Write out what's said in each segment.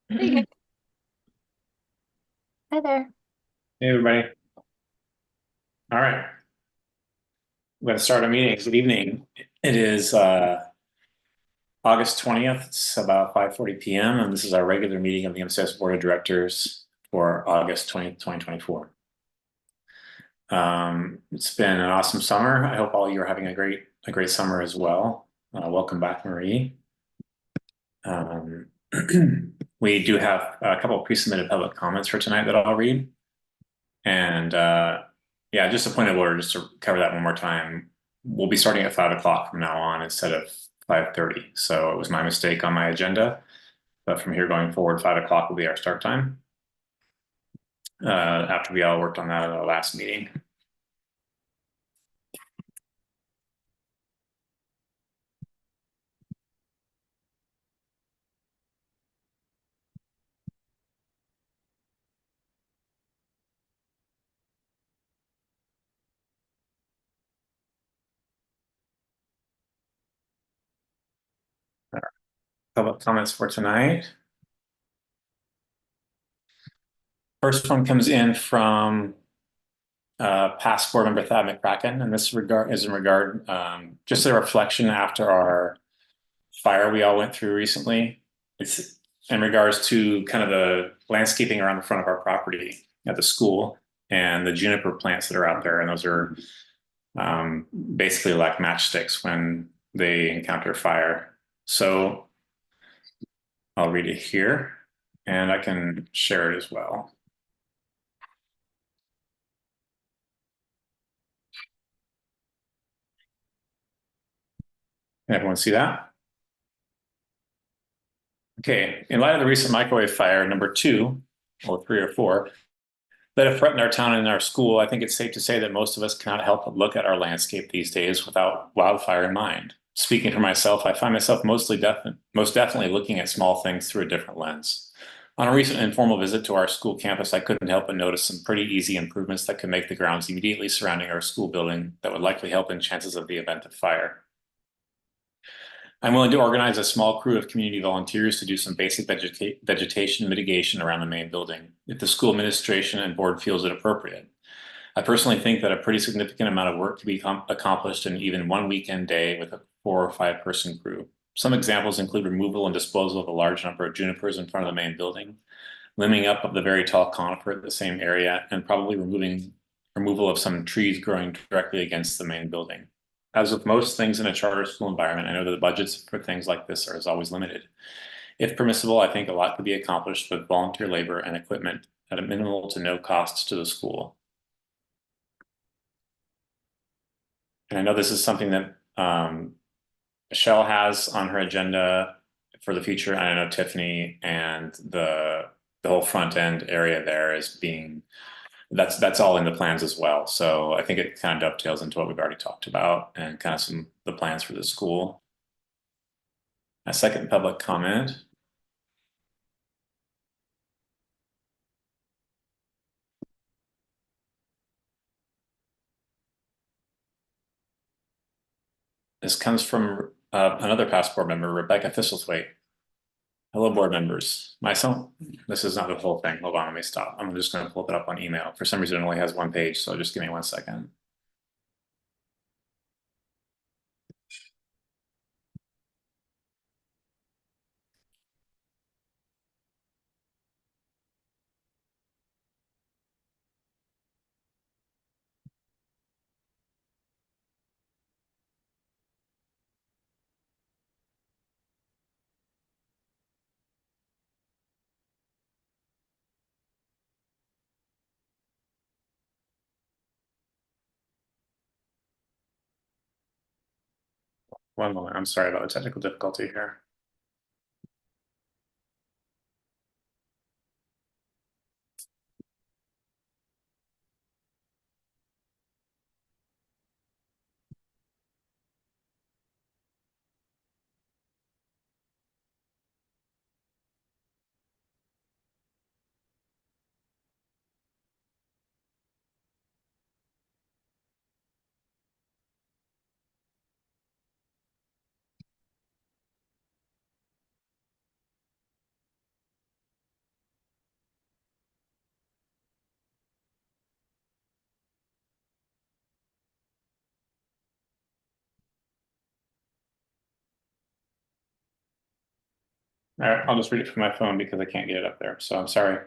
There you go. Hi there. Hey, everybody. All right. We're going to start a meeting. Good evening. It is August 20th. It's about 5:40 p.m. and this is our regular meeting of the MCS Board of Directors for August 20th, 2024. It's been an awesome summer. I hope all you are having a great summer as well. Welcome back, Marie. Um, we do have a couple of pre-submitted public comments for tonight that I'll read. And yeah, just a point of order, just to cover that one more time. We'll be starting at 5 o'clock from now on instead of 5:30. So it was my mistake on my agenda. But from here going forward, 5 o'clock will be our start time. After we all worked on that at our last meeting. Public comments for tonight. First one comes in from past board member Thad McCracken, and this regard is in regard just a reflection after our fire we all went through recently. It's in regards to kind of the landscaping around the front of our property at the school and the juniper plants that are out there. And those are basically like matchsticks when they encounter fire. So I'll read it here and I can share it as well. Can everyone see that? Okay, in light of the recent microwave fire, number 2, or 3 or 4, that have threatened our town and our school, I think it's safe to say that most of us cannot help but look at our landscape these days without wildfire in mind. Speaking for myself, I find myself most definitely looking at small things through a different lens. On a recent informal visit to our school campus, I couldn't help but notice some pretty easy improvements that could make the grounds immediately surrounding our school building that would likely help in chances of the event of fire. I'm willing to organize a small crew of community volunteers to do some basic vegetation mitigation around the main building, if the school administration and board feels it appropriate. I personally think that a pretty significant amount of work can be accomplished in even one weekend day with a 4 or 5 person crew. Some examples include removal and disposal of a large number of junipers in front of the main building, limbing up of the very tall conifer at the same area, and probably removal of some trees growing directly against the main building. As with most things in a charter school environment, I know that the budgets for things like this are as always limited. If permissible, I think a lot could be accomplished with volunteer labor and equipment at a minimal to no cost to the school. And I know this is something that Michelle has on her agenda for the future. And I know Tiffany and the whole front end area there is being that's all in the plans as well. So I think it kind of dovetails into what we've already talked about and kind of some the plans for the school. A second public comment. This comes from another past board member, Rebecca Thistlethwaite. Hello, board members. Myself, this is not the whole thing. Hold on, let me stop. I'm just going to pull it up on email. For some reason, it only has one page, so just give me 1 second. One moment. I'm sorry about the technical difficulty here. All right, I'll just read it from my phone because I can't get it up there. So I'm sorry.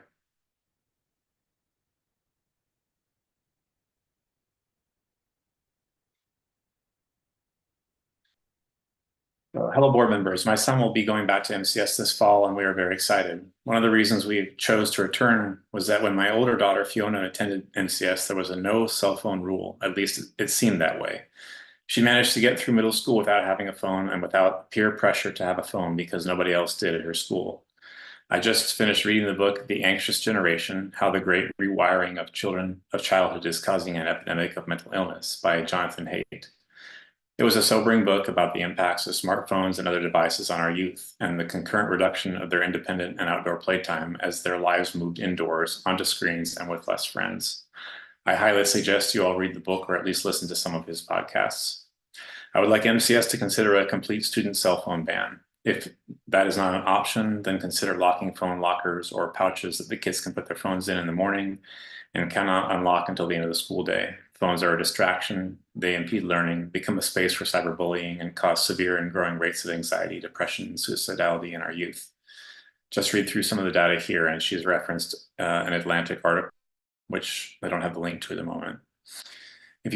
Hello, board members. My son will be going back to MCS this fall, and we are very excited. One of the reasons we chose to return was that when my older daughter Fiona attended MCS, there was a no cell phone rule. At least it seemed that way. She managed to get through middle school without having a phone and without peer pressure to have a phone because nobody else did at her school. I just finished reading the book The Anxious Generation: How the Great Rewiring of Childhood is Causing an Epidemic of Mental Illness by Jonathan Haidt. It was a sobering book about the impacts of smartphones and other devices on our youth and the concurrent reduction of their independent and outdoor playtime as their lives moved indoors, onto screens, and with less friends. I highly suggest you all read the book or at least listen to some of his podcasts. I would like MCS to consider a complete student cell phone ban. If that is not an option, then consider locking phone lockers or pouches that the kids can put their phones in the morning and cannot unlock until the end of the school day. Phones are a distraction, they impede learning, become a space for cyberbullying, and cause severe and growing rates of anxiety, depression, and suicidality in our youth. Just read through some of the data here, and she's referenced an Atlantic article, which I don't have the link to at the moment. Thank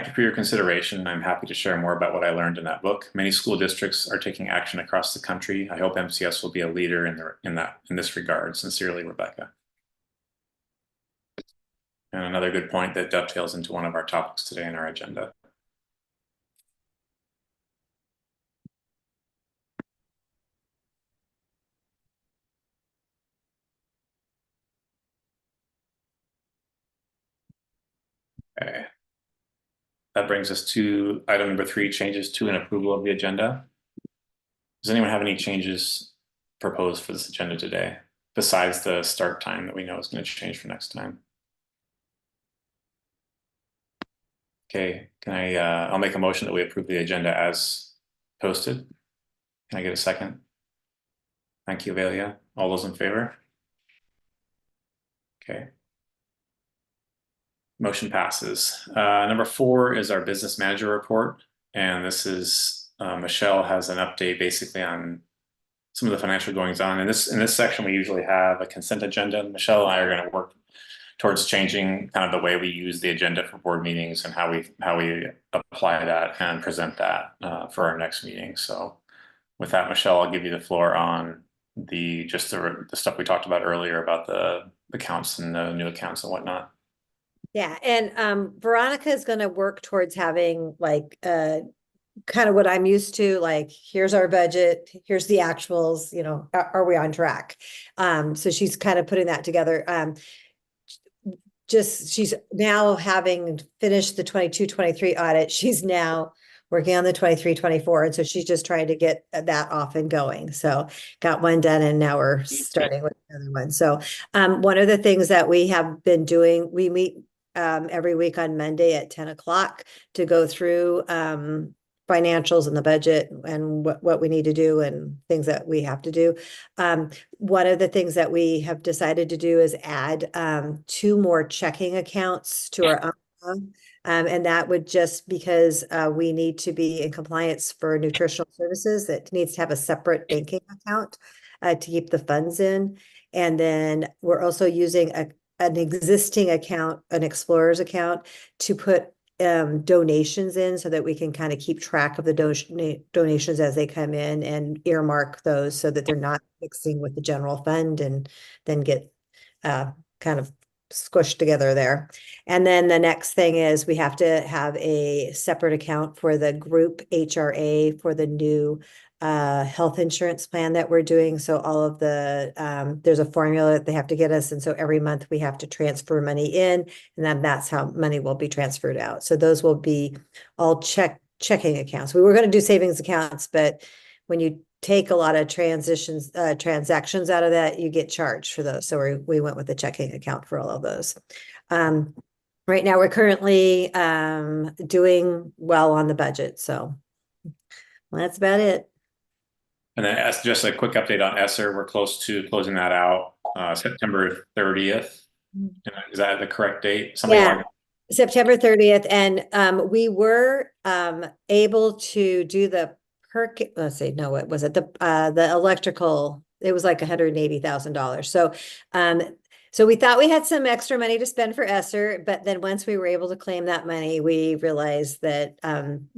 you for your consideration. I'm happy to share more about what I learned in that book. Many school districts are taking action across the country. I hope MCS will be a leader in this regard. Sincerely, Rebecca. And another good point that dovetails into one of our topics today in our agenda. Okay. That brings us to item number 3, changes to and approval of the agenda. Does anyone have any changes proposed for this agenda today, besides the start time that we know is going to change for next time? Okay, I'll make a motion that we approve the agenda as posted. Can I get a second? Thank you, Velia. All those in favor? Okay. Motion passes. Number 4 is our business manager report. And this is, Michelle has an update basically on some of the financial goings on. In this section, we usually have a consent agenda. Michelle and I are going to work towards changing kind of the way we use the agenda for board meetings and how we apply that and present that for our next meeting. So with that, Michelle, I'll give you the floor on the stuff we talked about earlier about the accounts and the new accounts and whatnot. Yeah, and Veronica is going to work towards having like kind of what I'm used to, like here's our budget, here's the actuals, you know, are we on track? So she's kind of putting that together. She's now having finished the 22-23 audit, she's now working on the 23-24, and so she's just trying to get that off and going. So got one done, and now we're starting with another one. So one of the things that we have been doing, we meet every week on Monday at 10 o'clock to go through financials and the budget and what we need to do and things that we have to do. One of the things that we have decided to do is add 2 more checking accounts to our and that would just because we need to be in compliance for nutritional services, that needs to have a separate banking account to keep the funds in. And then we're also using an existing account, an Explorer's account, to put donations in so that we can kind of keep track of the donations as they come in and earmark those so that they're not mixing with the general fund and then get kind of squished together there. And then the next thing is we have to have a separate account for the group HRA for the new health insurance plan that we're doing. So all of the there's a formula that they have to get us, and so every month we have to transfer money in, and then that's how money will be transferred out. So those will be all checking accounts. We were going to do savings accounts, but when you take a lot of transactions out of that, you get charged for those. So we went with the checking account for all of those. Right now we're currently doing well on the budget. So that's about it. And then as just a quick update on ESSER, we're close to closing that out, September 30th. Is that the correct date? Yeah, September 30th. And we were able to do the let's see, no, what was it? The electrical, it was like $180,000. So we thought we had some extra money to spend for ESSER, but then once we were able to claim that money, we realized that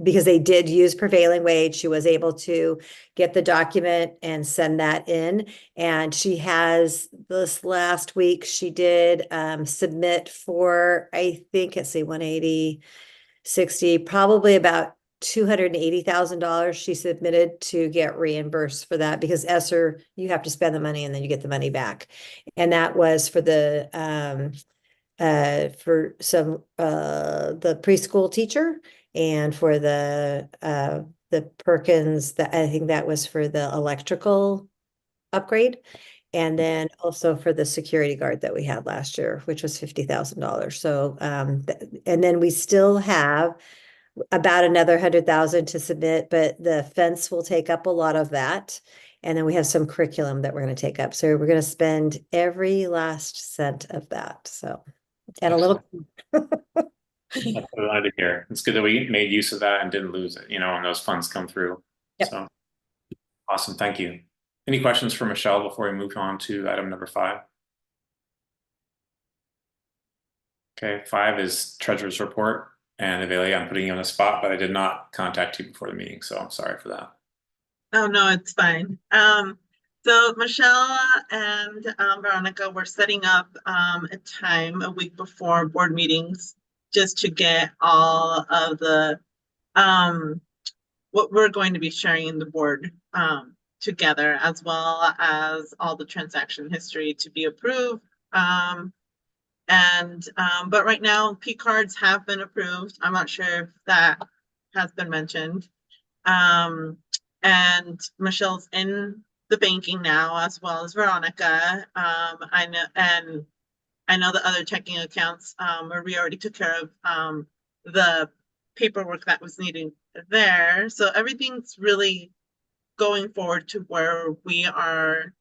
because they did use prevailing wage, she was able to get the document and send that in. And she has this last week, she did submit for, I think, let's see, 180, 60, probably about $280,000 she submitted to get reimbursed for that because ESSER, you have to spend the money and then you get the money back. And that was for the the preschool teacher and for the Perkins, that I think that was for the electrical upgrade. And then also for the security guard that we had last year, which was $50,000. So and then we still have about another 100,000 to submit, but the fence will take up a lot of that. And then we have some curriculum that we're going to take up. So we're going to spend every last cent of that. So, and a little. That's what I wanted to hear. It's good that we made use of that and didn't lose it, and those funds come through. Yep. So awesome. Thank you. Any questions for Michelle before we move on to item number 5? Okay, 5 is treasurer's report. And Avelia, I'm putting you on the spot, but I did not contact you before the meeting, so I'm sorry for that. Oh, no, it's fine. So Michelle and Veronica were setting up a time a week before board meetings just to get all of the what we're going to be sharing in the board together, as well as all the transaction history to be approved. But right now, P cards have been approved. I'm not sure if that has been mentioned. And Michelle's in the banking now, as well as Veronica. I know the other checking accounts where we already took care of the paperwork that was needed there. So everything's really going forward to where we are,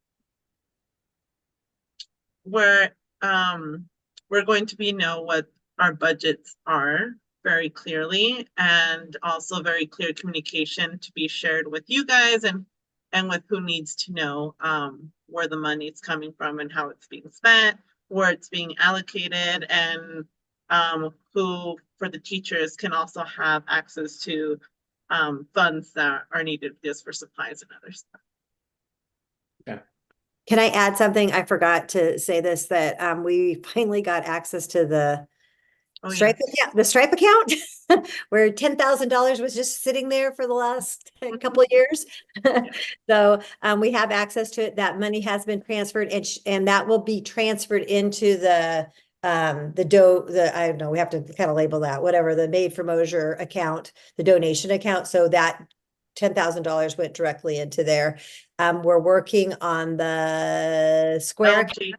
where we're going to know what our budgets are very clearly, and also very clear communication to be shared with you guys and with who needs to know where the money is coming from and how it's being spent, where it's being allocated, and who for the teachers can also have access to funds that are needed just for supplies and other stuff. Yeah. Can I add something? I forgot to say this, that we finally got access to the Stripe account, the Stripe account, where $10,000 was just sitting there for the last couple of years. So we have access to it. That money has been transferred, and that will be transferred into the I don't know, we have to kind of label that, whatever, the Made for Mosier account, the donation account. So that $10,000 went directly into there. We're working on the Square account.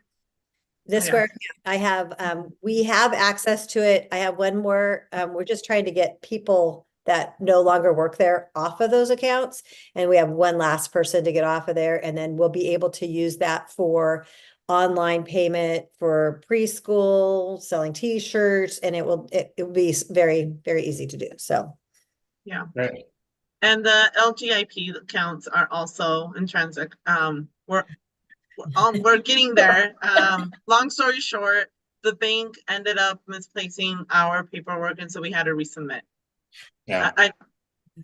The Square account. I have, we have access to it. I have one more, we're just trying to get people that no longer work there off of those accounts. And we have one last person to get off of there. And then we'll be able to use that for online payment for preschool, selling t-shirts, and it will be very, very easy to do. So. Yeah. Right. And the LGIP accounts are also in transit. We're getting there. Long story short, the bank ended up misplacing our paperwork, and so we had to resubmit. Yeah.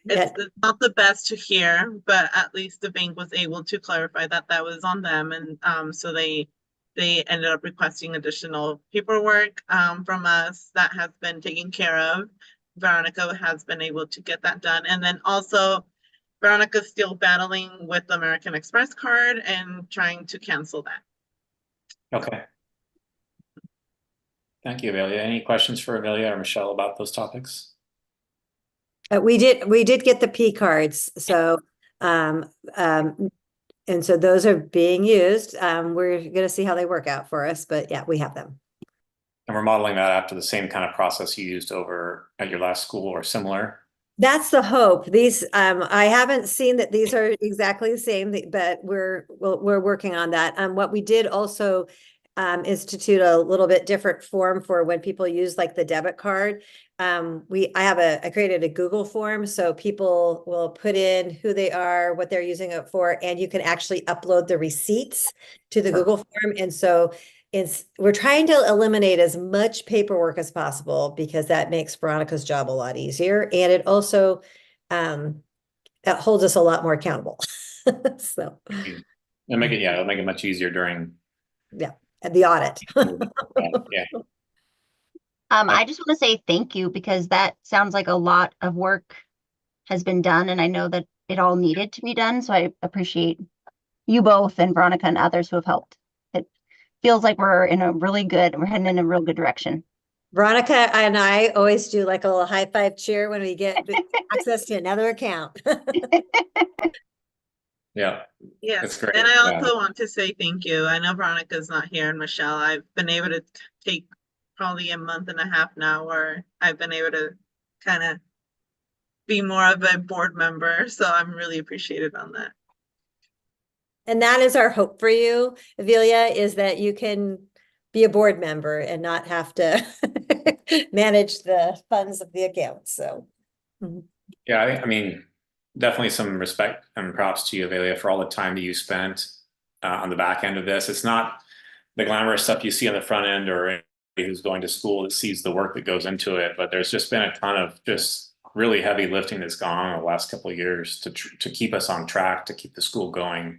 It's not the best to hear, but at least the bank was able to clarify that that was on them, and so they ended up requesting additional paperwork from us that has been taken care of. Veronica has been able to get that done, and then also Veronica's still battling with the American Express card and trying to cancel that. Okay. Thank you, Avelia. Any questions for Avelia or Michelle about those topics? We did get the P cards. So, and so those are being used. We're going to see how they work out for us, but yeah, we have them. And we're modeling that after the same kind of process you used over at your last school or similar. That's the hope. These, I haven't seen that these are exactly the same, but we're working on that. What we did also institute a little bit different form for when people use like the debit card. I created a Google form, so people will put in who they are, what they're using it for, and you can actually upload the receipts to the Google form. And so we're trying to eliminate as much paperwork as possible because that makes Veronica's job a lot easier. And it also, that holds us a lot more accountable. So, It'll make it much easier during. yeah, the audit. Yeah. I just want to say thank you because that sounds like a lot of work has been done, and I know that it all needed to be done. So I appreciate you both and Veronica and others who have helped. It feels like we're heading in a real good direction. Veronica and I always do like a little high five cheer when we get access to another account. Yeah. Yes, That's great. and I Yeah. also want to say thank you. I know Veronica's not here, and Michelle, I've been able to take probably a month and a half now where I've been able to kind of be more of a board member. So I'm really appreciative on that. And that is our hope for you, Avilia, is that you can be a board member and not have to manage the funds of the account. So, Yeah, I mean, definitely some respect and props to you, Avelia, for all the time that you spent on the back end of this. It's not the glamorous stuff you see on the front end or anybody who's going to school that sees the work that goes into it, but there's just been a ton of just really heavy lifting that's gone on in the last couple of years to keep us on track, to keep the school going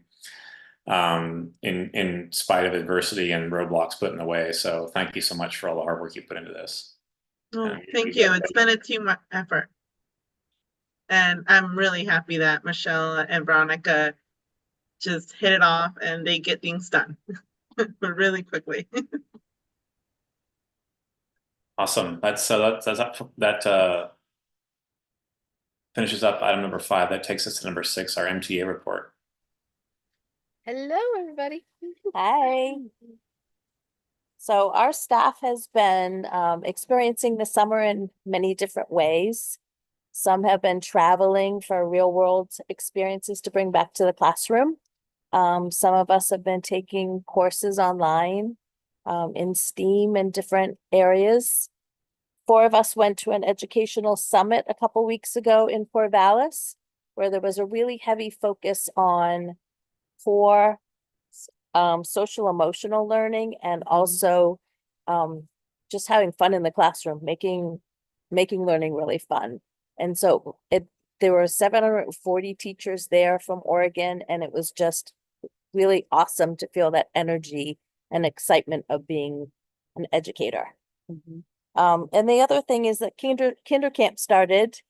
in spite of adversity and roadblocks put in the way. So thank you so much for all the hard work you put into this. Oh, thank you. It's been a team effort. And I'm really happy that Michelle and Veronica just hit it off and they get things done really quickly. Awesome. That finishes up item number 5. That takes us to number 6, our MTA report. Hello, everybody. Hi. So our staff has been experiencing the summer in many different ways. Some have been traveling for real world experiences to bring back to the classroom. Some of us have been taking courses online in STEAM and different areas. 4 of us went to an educational summit a couple weeks ago in Corvallis, where there was a really heavy focus on core social emotional learning and also just having fun in the classroom, making learning really fun. And so there were 740 teachers there from Oregon, and it was just really awesome to feel that energy and excitement of being an educator. And the other thing is that kinder camp started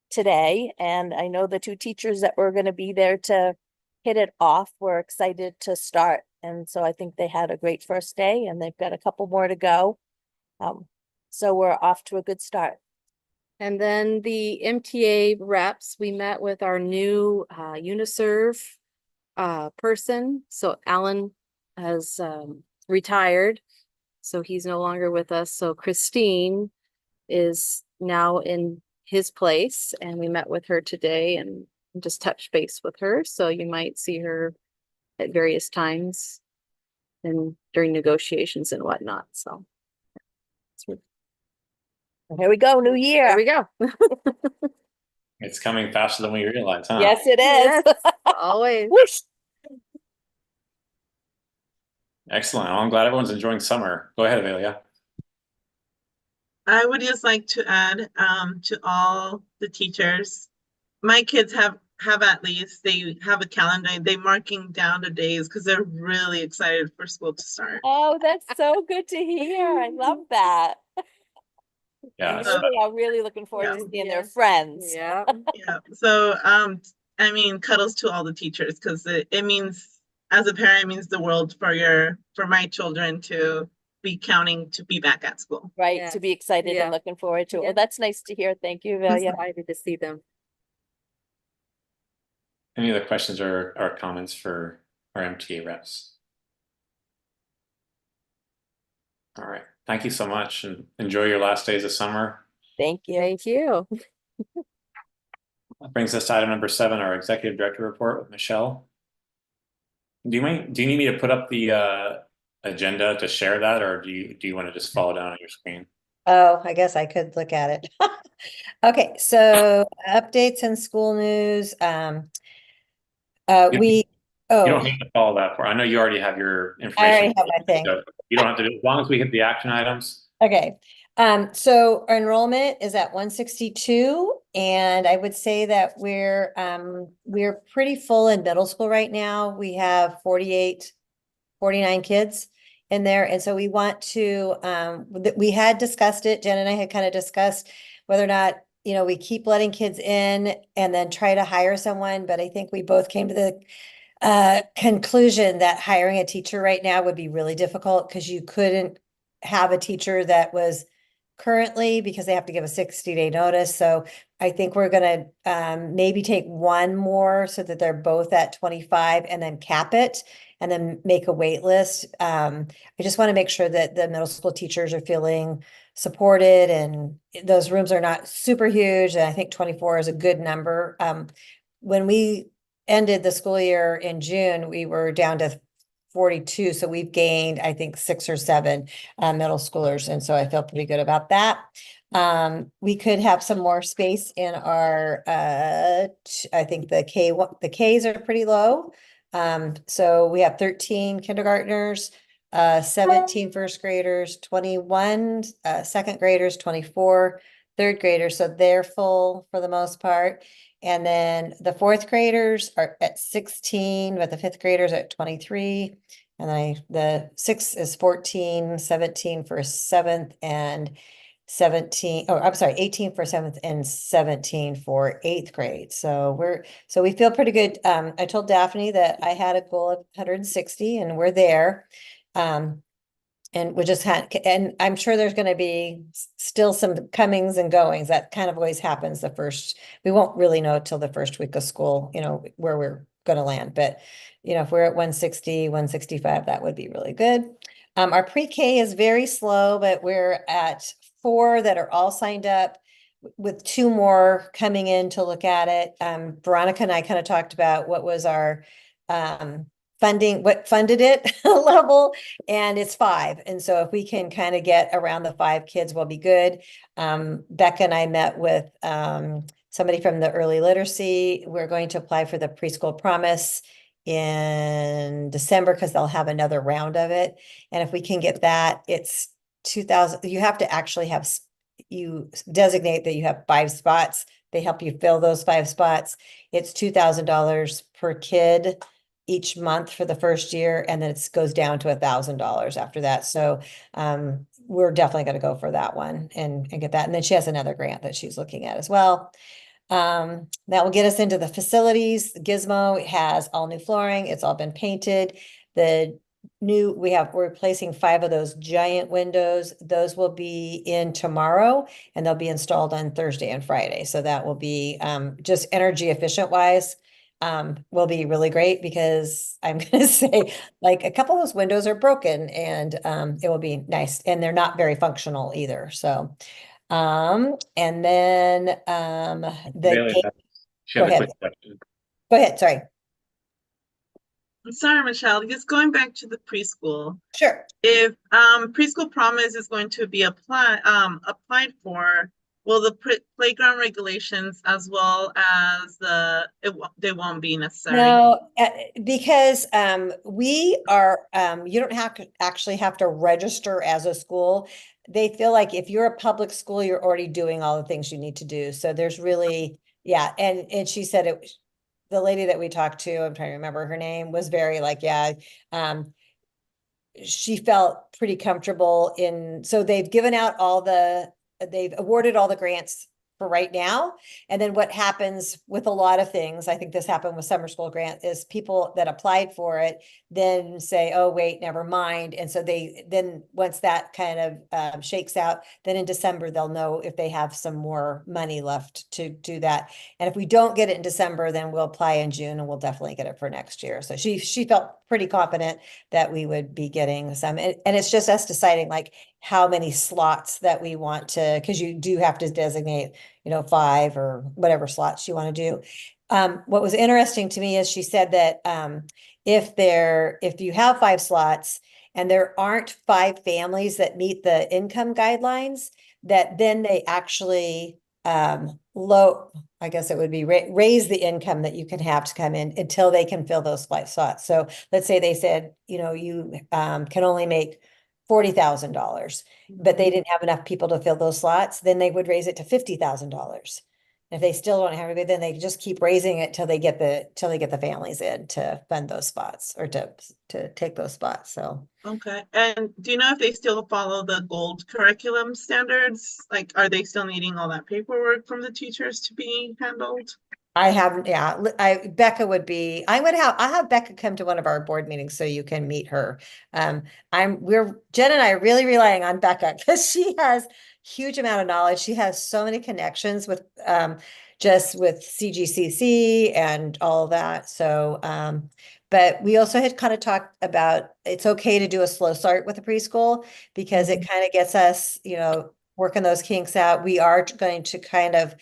today, and I know the 2 teachers that were going to be there to hit it off were excited to start. And so I think they had a great first day, and they've got a couple more to go. So we're off to a good start. And then the MTA reps, we met with our new Uniserve person. So Alan has retired, so he's no longer with us. So Christine is now in his place, and we met with her today and just touched base with her. So you might see her at various times and during negotiations and whatnot. So Here we go, new year. there we go. It's coming faster than we realize, huh? Yes, it is. Yes, always. Whoosh. Excellent. Well, I'm glad everyone's enjoying summer. Go ahead, Avelia. I would just like to add to all the teachers, my kids have at least, they have a calendar, they marking down the days because they're really excited for school to start. Oh, that's so good to hear. I love that. Yeah. So- They are really looking forward to seeing their friends. Yeah. Yeah, so I mean, kudos to all the teachers because it means, as a parent, it means the world for my children to be counting to be back at school. Right, Yeah. to be excited Yeah. and looking forward to it. Yeah. Well, that's nice to hear. Thank you, Velia. Excited to see them. Any other questions or comments for our MTA reps? All right. Thank you so much, and enjoy your last days of summer. Thank you. Thank you. That brings us to item number 7, our executive director report with Michelle. Do you need me to put up the agenda to share that, or do you want to just follow down on your screen? Oh, I guess I could look at it. Okay, so updates and school news. You We, you oh, don't need to follow that for, I know you already have your I information. already have my thing. So you don't have to do, as long as we hit the action items. Okay, so our enrollment is at 162, and I would say that we're pretty full in middle school right now. We have 48, 49 kids in there, and so we want to, we had discussed it, Jen and I had kind of discussed whether or not, we keep letting kids in and then try to hire someone, but I think we both came to the conclusion that hiring a teacher right now would be really difficult because you couldn't have a teacher that was currently, because they have to give a 60-day notice. So I think we're gonna maybe take one more so that they're both at 25 and then cap it and then make a wait list. I just want to make sure that the middle school teachers are feeling supported and those rooms are not super huge. And I think 24 is a good number. When we ended the school year in June, we were down to 42. So we've gained, I think, 6 or 7 middle schoolers. And so I feel pretty good about that. We could have some more space in our, I think the Ks are pretty low. So we have 13 kindergartners, 17 first graders, 21 second graders, 24 third graders. So they're full for the most part. And then the fourth graders are at 16, but the fifth graders are at 23. And the sixth is 14, 17 for seventh and 17, oh, I'm sorry, 18 for seventh and 17 for eighth grade. So we feel pretty good. I told Daphne that I had a goal of 160 and we're there. And we just had, and I'm sure there's going to be still some comings and goings. That kind of always happens we won't really know till the first week of school, where we're going to land. But, if we're at 160, 165, that would be really good. Our pre-K is very slow, but we're at 4 that are all signed up with 2 more coming in to look at it. Veronica and I kind of talked about what was our, funding, what funded it level, and it's 5. And so if we can kind of get around the 5 kids, we'll be good. Becca and I met with somebody from the early literacy. We're going to apply for the preschool promise in December because they'll have another round of it. And if we can get that, it's 2,000. You have to actually you designate that you have 5 spots. They help you fill those 5 spots. It's $2,000 per kid each month for the first year, and then it goes down to $1,000 after that. So we're definitely going to go for that one and get that. And then she has another grant that she's looking at as well. That will get us into the facilities. Gizmo has all new flooring. It's all been painted. We're replacing 5 of those giant windows. Those will be in tomorrow and they'll be installed on Thursday and Friday. So that will be just energy efficient wise. Will be really great because I'm going to say like a couple of those windows are broken and it will be nice and they're not very functional either. So, and then Bailey, she go had a ahead. quick question. Go ahead. Sorry. I'm sorry, Michelle, just going back to the preschool. Sure. If preschool promise is going to be applied for, will the playground regulations as well as they won't be necessary? No, because we are you don't actually have to register as a school. They feel like if you're a public school, you're already doing all the things you need to do. So there's really, yeah, and she said the lady that we talked to, I'm trying to remember her name, was very like, yeah, she felt pretty comfortable so they've awarded all the grants for right now. And then what happens with a lot of things, I think this happened with summer school grant, is people that applied for it then say, oh, wait, never mind. And so then once that kind of shakes out, then in December, they'll know if they have some more money left to do that. And if we don't get it in December, then we'll apply in June and we'll definitely get it for next year. So she felt pretty confident that we would be getting some, and it's just us deciding like how many slots that we want to, because you do have to designate, 5 or whatever slots you want to do. What was interesting to me is she said that if you have 5 slots and there aren't 5 families that meet the income guidelines, that then they actually I guess it would be raise the income that you can have to come in until they can fill those slots. So let's say they said, you can only make $40,000, but they didn't have enough people to fill those slots, then they would raise it to $50,000. If they still don't have anybody, then they just keep raising it till they get the families in to fund those spots or to take those spots. So Okay, and do you know if they still follow the gold curriculum standards? Like, are they still needing all that paperwork from the teachers to be handled? I haven't, yeah, Becca would be, I'll have Becca come to one of our board meetings so you can meet her. Jen and I are really relying on Becca because she has huge amount of knowledge. She has so many connections with, just with CGCC and all of that. So, but we also had kind of talked about, it's okay to do a slow start with the preschool because it kind of gets us, working those kinks out. We are going to kind of,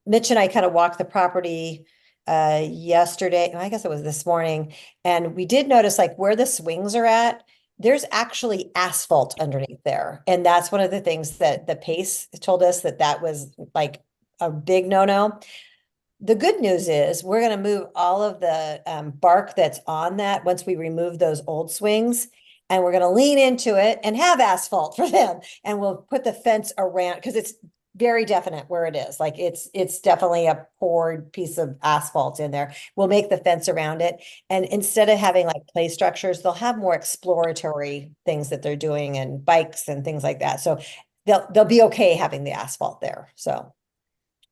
Mitch and I kind of walked the property yesterday, I guess it was this morning, and we did notice like where the swings are at, there's actually asphalt underneath there. And that's one of the things that the PACE told us that was like a big no-no. The good news is we're going to move all of the bark that's on that once we remove those old swings, and we're going to lean into it and have asphalt for them. And we'll put the fence around because it's very definite where it is. Like it's definitely a poured piece of asphalt in there. We'll make the fence around it. And instead of having like play structures, they'll have more exploratory things that they're doing and bikes and things like that. So they'll be okay having the asphalt there. So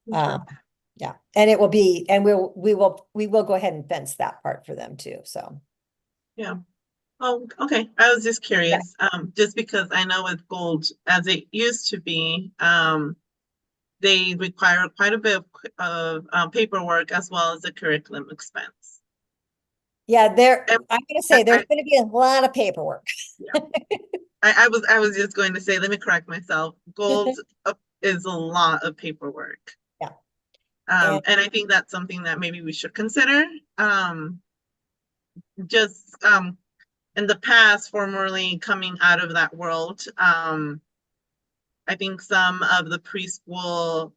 yeah, and it will be, and we will go ahead and fence that part for them too. So Yeah. Oh, okay. I was just curious, just because I know with gold, as it used to be, they require quite a bit of paperwork as well as the curriculum expense. yeah, And I'm gonna say there's I- gonna be a lot of paperwork. I was just going to say, let me correct myself. Gold is a lot of paperwork. Yeah. And I think that's something that maybe we should consider. Just in the past, formerly coming out of that world, I think some of the preschool,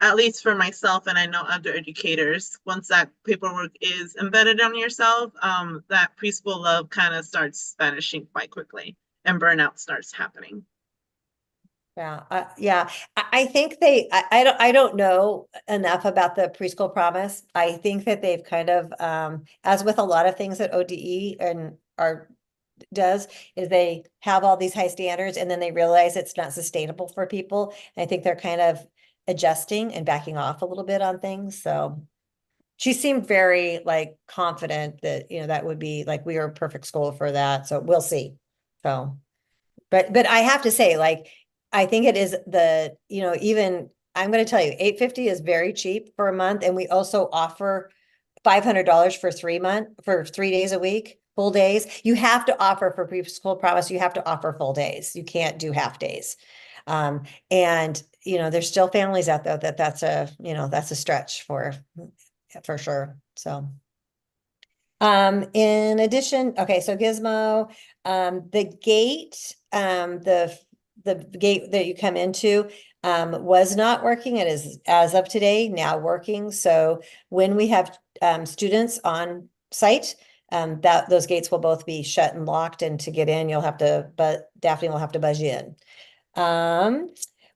at least for myself, and I know other educators, once that paperwork is embedded on yourself, that preschool love kind of starts vanishing quite quickly and burnout starts happening. Yeah. I think I don't know enough about the preschool promise. I think that they've kind of, as with a lot of things that ODE does, is they have all these high standards and then they realize it's not sustainable for people. And I think they're kind of adjusting and backing off a little bit on things. So she seemed very like confident that, that would be like, we are a perfect school for that. So we'll see. So, but I have to say, like, I think it is even I'm going to tell you, $850 is very cheap for a month. And we also offer $500 for 3 days a week, full days. You have to offer for preschool promise. You have to offer full days. You can't do half days. And there's still families out there that's a stretch for sure. So, in addition, okay, so Gizmo, the gate, the gate that you come into, was not working. It is, as of today, now working. So when we have, students on site, that those gates will both be shut and locked, and to get in, but Daphne will have to buzz you in.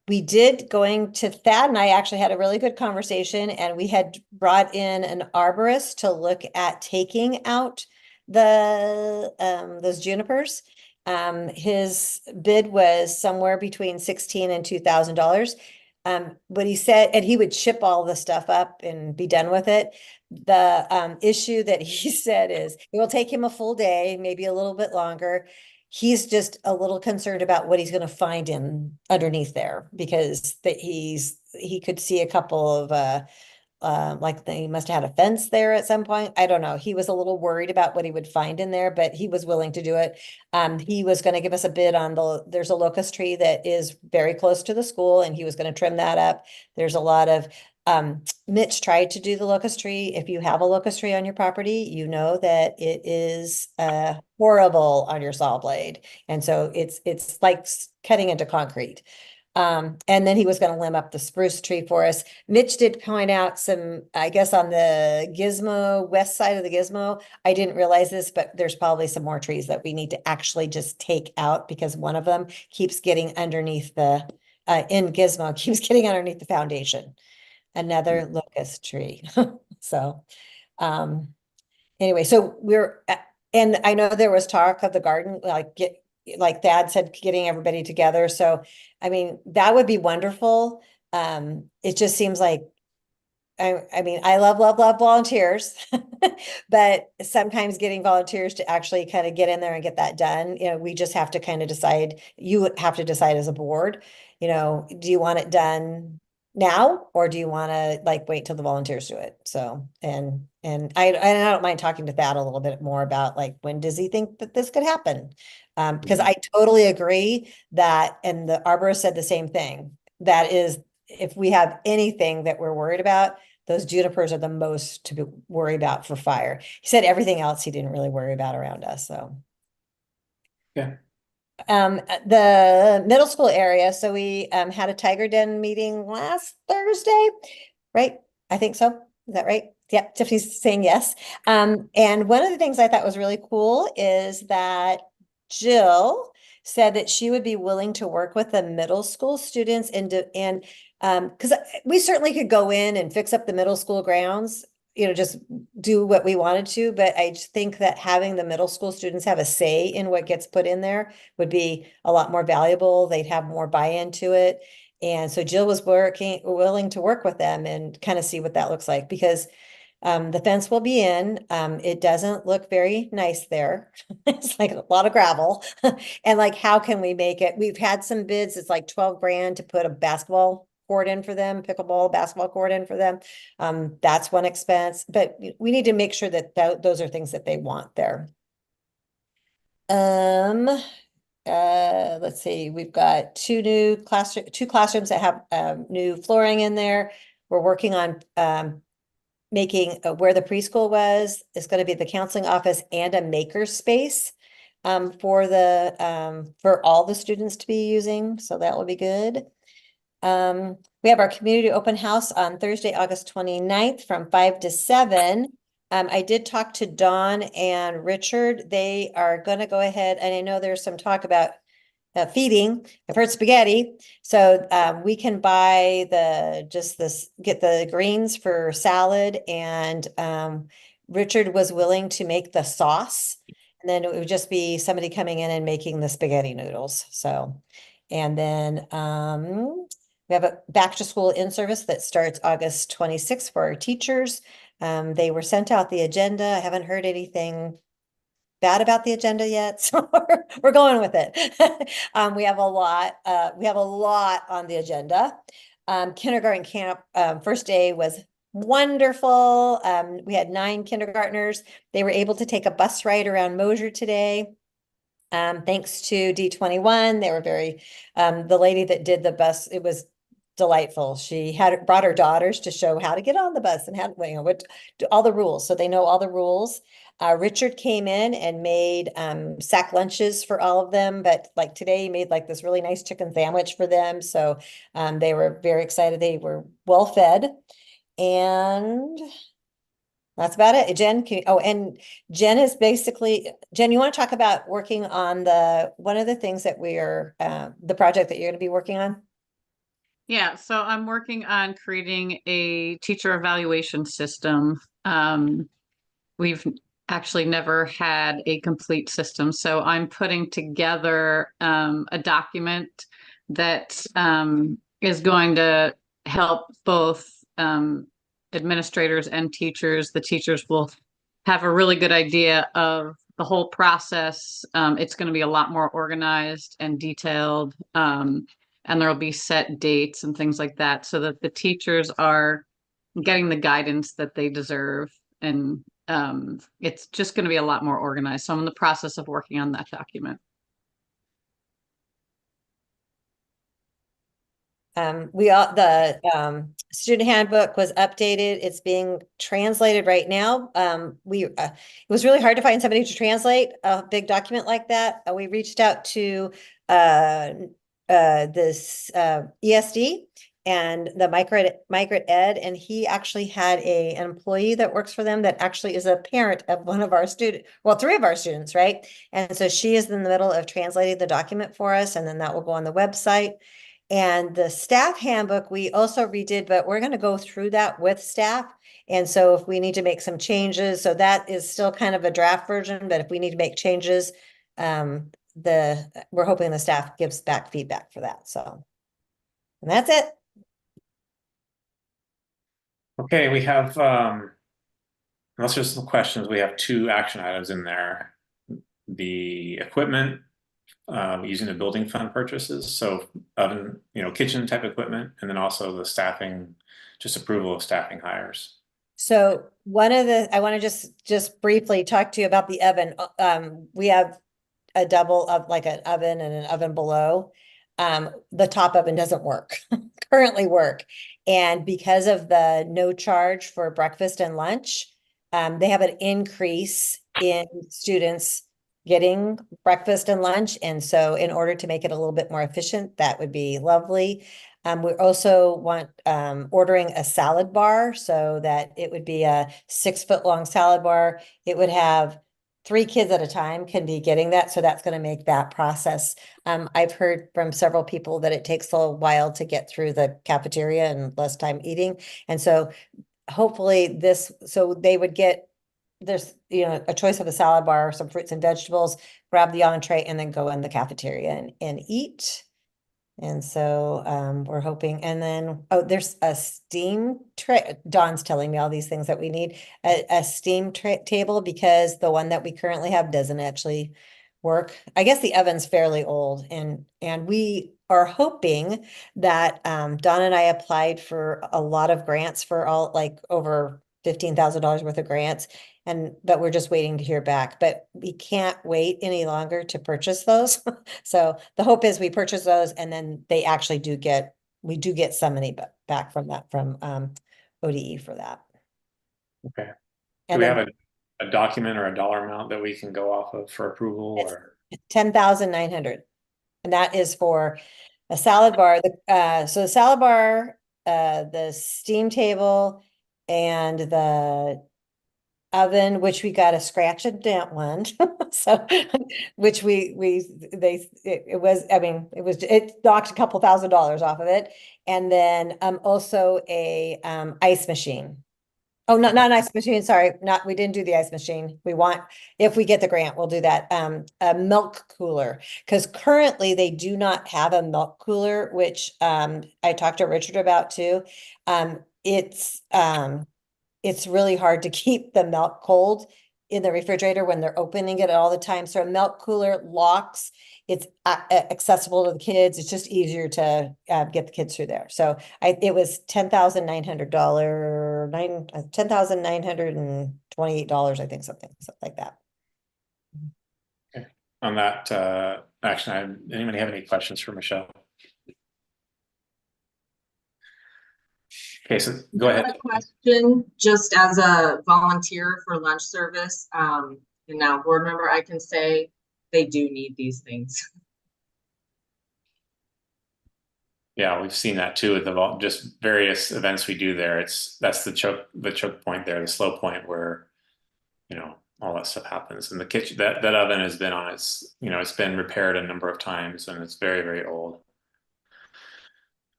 We did going to Thad and I actually had a really good conversation, and we had brought in an arborist to look at taking out those junipers. His bid was somewhere between $1,600 and $2,000. But he said, and he would chip all the stuff up and be done with it. The issue that he said is it will take him a full day, maybe a little bit longer. He's just a little concerned about what he's going to find in underneath there, because he could see a couple of like he must have had a fence there at some point. I don't know. He was a little worried about what he would find in there, but he was willing to do it. He was going to give us a bid on there's a locust tree that is very close to the school, and he was going to trim that up. There's a lot of Mitch tried to do the locust tree. If you have a locust tree on your property, you know that it is horrible on your saw blade. And so it's like cutting into concrete. And then he was going to limb up the spruce tree for us. Mitch did point out some, I guess on the Gizmo, west side of the Gizmo, I didn't realize this, but there's probably some more trees that we need to actually just take out because one of them keeps getting underneath in Gizmo, keeps getting underneath the foundation. Another locust tree. So, anyway, so and I know there was talk of the garden, like Thad said, getting everybody together. So, I mean, that would be wonderful. It just seems like, I mean, I love volunteers, but sometimes getting volunteers to actually kind of get in there and get that done, we just have to kind of decide, you have to decide as a board, do you want it done now, or do you want to like wait till the volunteers do it? So, and I don't mind talking to Thad a little bit more about like, when does he think that this could happen? Because I totally agree that, and the arborist said the same thing. That is, if we have anything that we're worried about, those junipers are the most to be worried about for fire. He said everything else he didn't really worry about around us. So, Yeah. The middle school area. So we had a Tiger Den meeting last Thursday, right? I think so. Is that right? Yep, Tiffany's saying yes. And one of the things I thought was really cool is that Jill said that she would be willing to work with the middle school students and because we certainly could go in and fix up the middle school grounds, just do what we wanted to, but I just think that having the middle school students have a say in what gets put in there would be a lot more valuable. They'd have more buy-in to it. And so Jill was willing to work with them and kind of see what that looks like, because the fence will be in. It doesn't look very nice there. It's like a lot of gravel. And like, how can we make it? We've had some bids. It's like 12 grand to put a basketball court in for them, pickleball basketball court in for them. That's one expense, but we need to make sure that those are things that they want there. Let's see, we've got two classrooms that have new flooring in there. We're working on making where the preschool was, it's going to be the counseling office and a maker space for all the students to be using. So that will be good. We have our community open house on Thursday, August 29th from 5 to 7. I did talk to Dawn and Richard. They are going to go ahead, and I know there's some talk about feeding. I've heard spaghetti. So we can buy get the greens for salad, and Richard was willing to make the sauce. And then it would just be somebody coming in and making the spaghetti noodles. So, and then we have a back to school in-service that starts August 26th for our teachers. They were sent out the agenda. I haven't heard anything bad about the agenda yet, so we're going with it. We have a lot on the agenda. Kindergarten camp, first day was wonderful. We had 9 kindergartners. They were able to take a bus ride around Mosier today. Thanks to D21, they were the lady that did the bus, it was delightful. She brought her daughters to show how to get on the bus and all the rules. So they know all the rules. Richard came in and made sack lunches for all of them, but like today he made like this really nice chicken sandwich for them. So they were very excited. They were well fed, and that's about it. Jen, and Jen is basically, Jen, you want to talk about working on one of the things that the project that you're going to be working on? Yeah, so I'm working on creating a teacher evaluation system. We've actually never had a complete system, so I'm putting together a document that is going to help both administrators and teachers. The teachers will have a really good idea of the whole process. It's going to be a lot more organized and detailed. And there'll be set dates and things like that, so that the teachers are getting the guidance that they deserve. And it's just going to be a lot more organized. So I'm in the process of working on that document. student handbook was updated. It's being translated right now. It was really hard to find somebody to translate a big document like that. We reached out to this ESD and the migrant ed, and he actually had an employee that works for them that actually is a parent of one of our three of our students, right? And so she is in the middle of translating the document for us, and then that will go on the website. And the staff handbook, we also redid, but we're going to go through that with staff. And so if we need to make some changes, so that is still kind of a draft version, but if we need to make changes, we're hoping the staff gives back feedback for that. So, and that's it. Okay, we have, unless there's some questions, we have 2 action items in there. The equipment, using the building fund purchases, so oven, kitchen type equipment, and then also the staffing, just approval of staffing hires. So I want to just briefly talk to you about the oven. We have a double of like an oven and an oven below. The top oven doesn't currently work. And because of the no charge for breakfast and lunch, they have an increase in students getting breakfast and lunch. And so in order to make it a little bit more efficient, that would be lovely. We also want ordering a salad bar so that it would be a 6-foot long salad bar. It would have 3 kids at a time can be getting that. So that's going to make that process. I've heard from several people that it takes a while to get through the cafeteria and less time eating. And so hopefully so they would get, there's, a choice of a salad bar, some fruits and vegetables, grab the entree and then go in the cafeteria and eat. And so we're hoping, and then, there's a steam tray. Dawn's telling me all these things that we need, a steam table, because the one that we currently have doesn't actually work. I guess the oven's fairly old, and we are hoping that Dawn and I applied for a lot of grants for all, like over $15,000 worth of grants. But we're just waiting to hear back, but we can't wait any longer to purchase those. So the hope is we purchase those and then they actually we do get some money back from that, from ODE for that. Okay. Do And we then have a document or a dollar amount that we can go off of for approval, or? 10,900. And that is for a salad bar. So the salad bar, the steam table, and the oven, which we got a scratch and dent one. So, which it knocked a couple $1,000s off of it. And then also a ice machine. Oh, not an ice machine, sorry, we didn't do the ice machine. If we get the grant, we'll do that. A milk cooler, because currently they do not have a milk cooler, which I talked to Richard about too. It's really hard to keep the milk cold in the refrigerator when they're opening it all the time. So a milk cooler locks, it's accessible to the kids. It's just easier to get the kids through there. So it was $10,928, I think, something like that. Okay. On that action item, anybody have any questions for Michelle? Okay, so go ahead. A question, just as a volunteer for lunch service, and now board member, I can say they do need these things. Yeah, we've seen that too with just various events we do there. That's the choke point there, the slow point where, all that stuff happens. And the kitchen, that oven has been on it's been repaired a number of times and it's very, very old.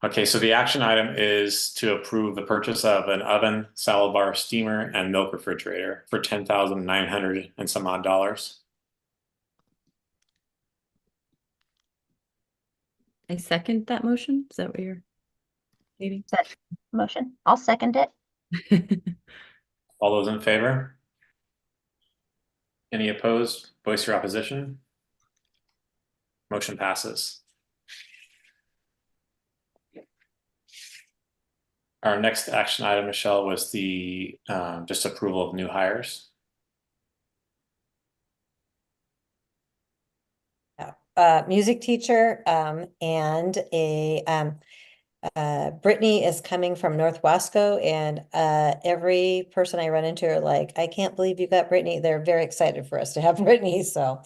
Okay, so the action item is to approve the purchase of an oven, salad bar, steamer, and milk refrigerator for $10,900 and some odd dollars. I second that motion. Is that what you're stating? That motion. I'll second it. All those in favor? Any opposed? Voice your opposition. Motion passes. Our next action item, Michelle, was the just approval of new hires. Music teacher and a Brittany is coming from Northwesco, and every person I run into are like, I can't believe you got Brittany. They're very excited for us to have Brittany. So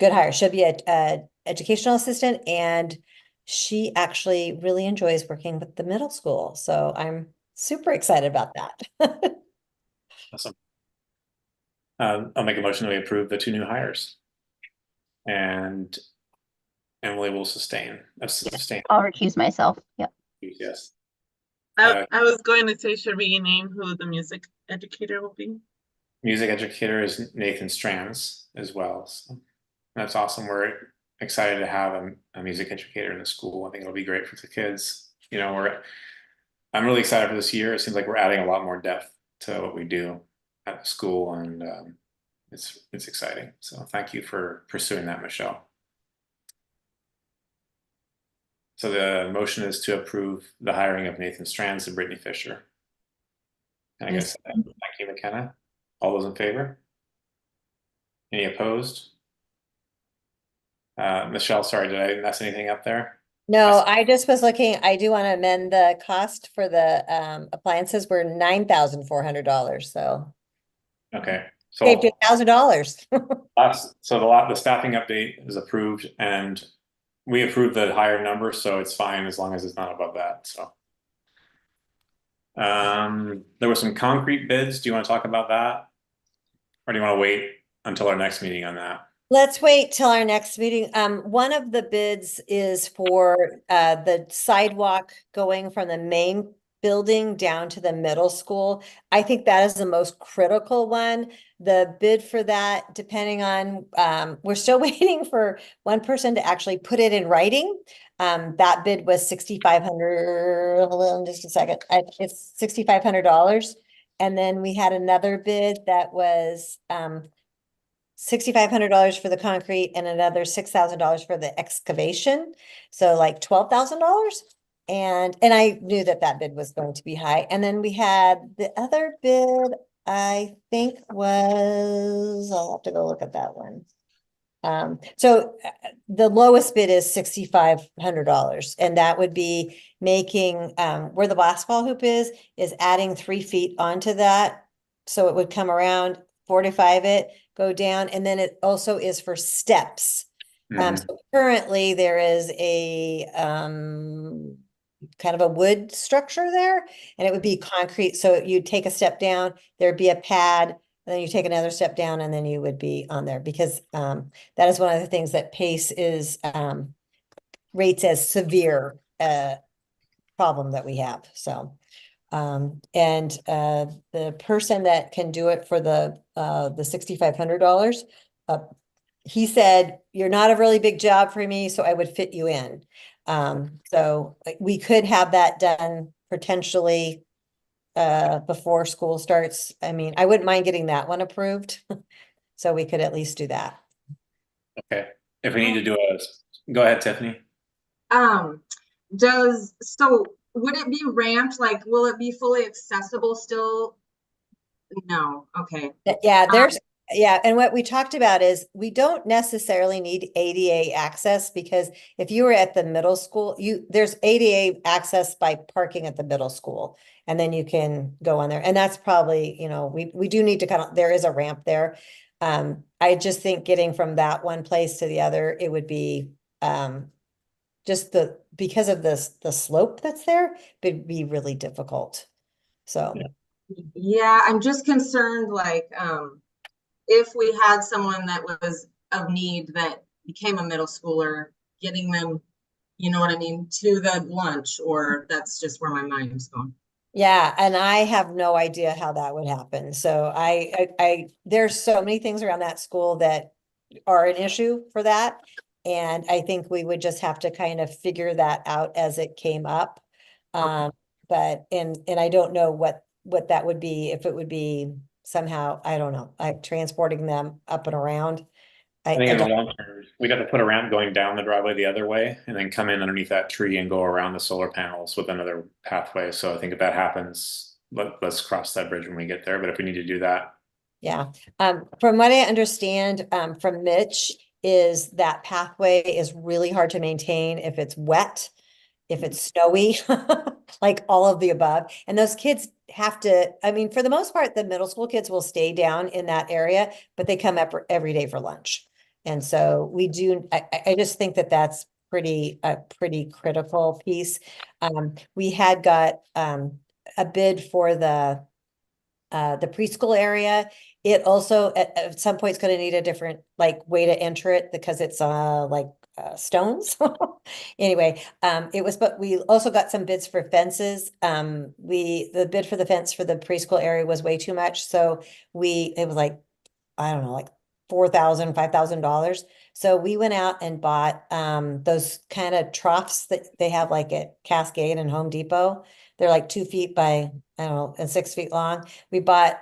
good hire. She'll be a educational assistant, and she actually really enjoys working with the middle school. So I'm super excited about that. Awesome. I'll make a motion that we approve the 2 new hires. And Emily will sustain. I'll recuse myself. Yep. Yes. I was going to say, should we name who the music educator will be? Music educator is Nathan Strands as well. So that's awesome. We're excited to have a music educator in the school. I think it'll be great for the kids. You know, I'm really excited for this year. It seems like we're adding a lot more depth to what we do at the school, and it's exciting. So thank you for pursuing that, Michelle. So the motion is to approve the hiring of Nathan Strands and Brittany Fisher. And I guess thank you, McKenna. All those in favor? Any opposed? Michelle, sorry, did I mess anything up there? No, I just was looking, I do want to amend the cost for the appliances were $9,400, so Okay, saved so $1,000. the staffing update is approved, and we approved the higher number, so it's fine as long as it's not above that. So there were some concrete bids. Do you want to talk about that, or do you want to wait until our next meeting on that? Let's wait till our next meeting. One of the bids is for the sidewalk going from the main building down to the middle school. I think that is the most critical one. The bid for that, depending on, we're still waiting for one person to actually put it in writing. That bid was $6,500. Hold on just a second. It's $6,500. And then we had another bid that was $6,500 for the concrete and another $6,000 for the excavation. So like $12,000. And I knew that bid was going to be high. And then we had the other bid, I think was, I'll have to go look at that one. So the lowest bid is $6,500, and that would be making, where the basketball hoop is adding 3 feet onto that. So it would come around, 45 it, go down, and then it also is for steps. So currently there is a kind of a wood structure there, and it would be concrete. So you'd take a step down, there'd be a pad, and then you take another step down, and then you would be on there, because that is one of the things that PACE is rates as severe problem that we have. So the person that can do it for the $6,500, he said, you're not a really big job for me, so I would fit you in. So we could have that done potentially before school starts. I mean, I wouldn't mind getting that one approved. So we could at least do that. Okay, if we need to do go ahead, Tiffany. Would it be ramped? Like, will it be fully accessible still? No. Okay. Yeah, yeah, and what we talked about is we don't necessarily need ADA access, because if you were at the middle school, there's ADA access by parking at the middle school, and then you can go on there. And that's probably, we do need to there is a ramp there. I just think getting from that one place to the other, it would be just because of the slope that's there, it'd be really difficult. So yeah, I'm just concerned, like, if we had someone that was of need that became a middle schooler, getting them, you know what I mean, to the lunch, or that's just where my mind's going. Yeah, and I have no idea how that would happen. So there's so many things around that school that are an issue for that. And I think we would just have to kind of figure that out as it came up. But I don't know what that would be, if it would be somehow, I don't know, like transporting them up and around. I think in the long term, we'd have to put a ramp going down the driveway the other way, and then come in underneath that tree and go around the solar panels with another pathway. So I think if that happens, let's cross that bridge when we get there. But if we need to do that. Yeah. From what I understand, from Mitch, is that pathway is really hard to maintain if it's wet. if it's snowy, like all of the above. And those kids have to, I mean, for the most part, the middle school kids will stay down in that area, but they come up every day for lunch. And so we do, I just think that that's a pretty critical piece. We had got a bid for the preschool area. It also at some point is going to need a different like way to enter it because it's like stones. Anyway, it was, but we also got some bids for fences. The bid for the fence for the preschool area was way too much. So it was like, I don't know, like $4,000, $5,000. So we went out and bought those kind of troughs that they have like at Cascade and Home Depot. They're like 2 feet by, I don't know, and 6 feet long. We bought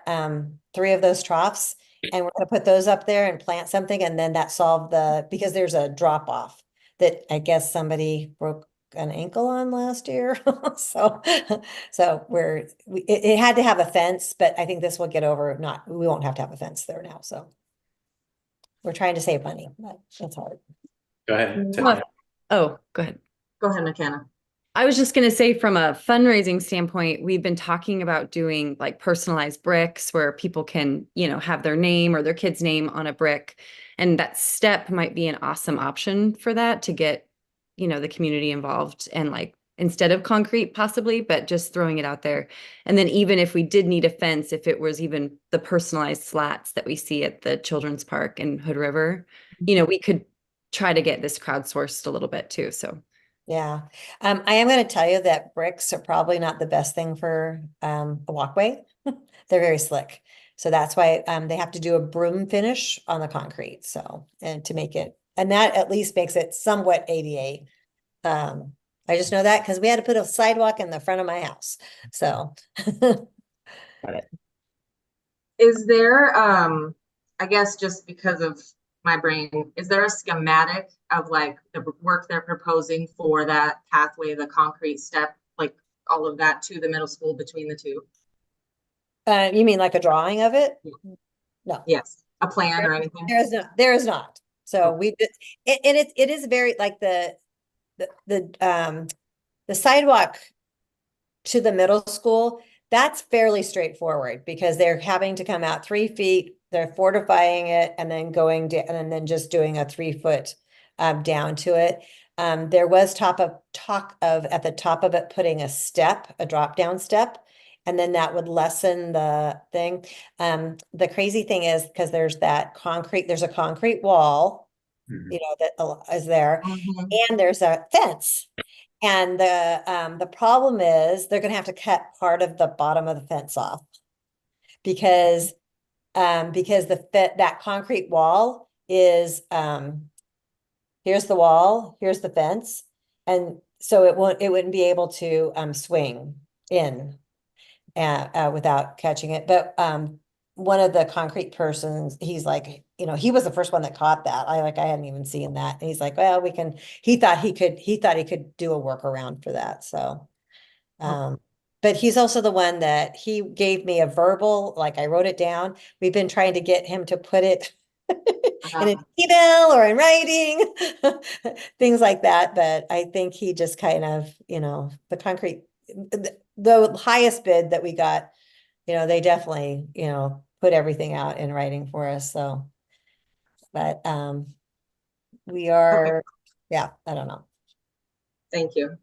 3 of those troughs and we're gonna put those up there and plant something. And then that solved because there's a drop off that I guess somebody broke an ankle on last year. So it had to have a fence, but I think this will get over, we won't have to have a fence there now. So we're trying to save money, but it's hard. Go ahead. What? Tiffany. Oh, go ahead. Go ahead, McKenna. I was just going to say from a fundraising standpoint, we've been talking about doing like personalized bricks where people can, have their name or their kid's name on a brick. And that step might be an awesome option for that to get, the community involved and like instead of concrete possibly, but just throwing it out there. And then even if we did need a fence, if it was even the personalized slats that we see at the children's park in Hood River, we could try to get this crowdsourced a little bit too. So. Yeah. I am going to tell you that bricks are probably not the best thing for a walkway. They're very slick. So that's why they have to do a broom finish on the concrete. So, and that at least makes it somewhat ADA. I just know that because we had to put a sidewalk in the front of my house. So. Got it. Is there, I guess just because of my brain, is there a schematic of like the work they're proposing for that pathway, the concrete step, like all of that to the middle school between the two? You mean like a drawing of it? No. Yes, a plan or anything? There is not. So it is very like the sidewalk to the middle school, that's fairly straightforward because they're having to come out 3 feet, they're fortifying it and then going down and then just doing a 3 foot down to it. There was talk of at the top of it putting a drop down step, and then that would lessen the thing. The crazy thing is because there's a concrete wall, that is there, and there's a fence. And the problem is they're gonna have to cut part of the bottom of the fence off because that concrete wall is here's the wall, here's the fence, and so it wouldn't be able to swing in without catching it. But one of the concrete persons, he's like, he was the first one that caught that. I hadn't even seen that. And he's like, well, he thought he could do a workaround for that. So, but he's also the one that he gave me a verbal, like I wrote it down. We've been trying to get him to put it in an email or in writing, things like that. But I think he just kind of, the concrete, the highest bid that we got, they definitely, put everything out in writing for us. So, but we are, yeah, I don't know. Thank you.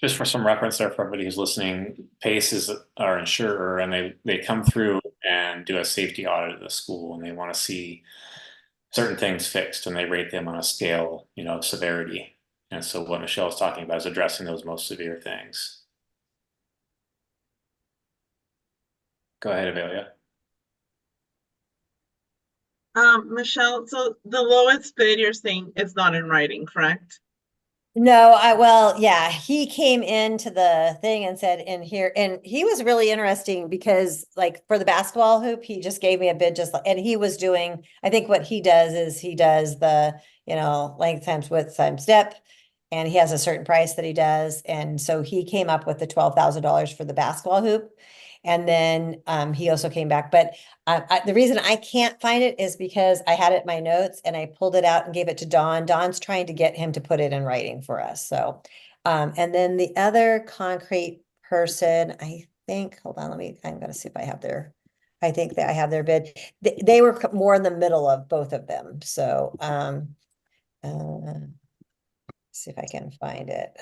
Just for some reference there for everybody who's listening, PACE is our insurer, and they come through and do a safety audit of the school, and they want to see certain things fixed, and they rate them on a scale, of severity. And so what Michelle's talking about is addressing those most severe things. Go ahead, Avelia. Michelle, so the lowest bid you're saying is not in writing, correct? No, yeah, he came into the thing and said in here, and he was really interesting because like for the basketball hoop, he just gave me a bid and he was doing, I think what he does is he does the, length times width times depth, and he has a certain price that he does. And so he came up with the $12,000 for the basketball hoop. And then he also came back, but the reason I can't find it is because I had it in my notes and I pulled it out and gave it to Dawn. Dawn's trying to get him to put it in writing for us, so. And then the other concrete person, I think, hold on, I'm gonna see if I have I think that I have their bid. They were more in the middle of both of them, so, see if I can find it.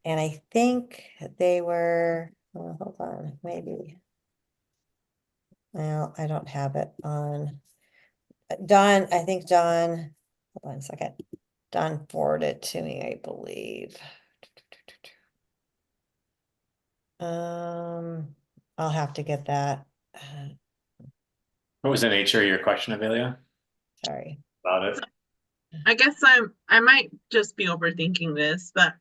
And I think they were, oh, hold on, maybe. Well, I don't have it on. Don, I think Don, hold on a second. Don forwarded it to me, I believe. I'll have to get that. What was the nature of your question, Amelia? Sorry. About it? I guess I might just be overthinking this, but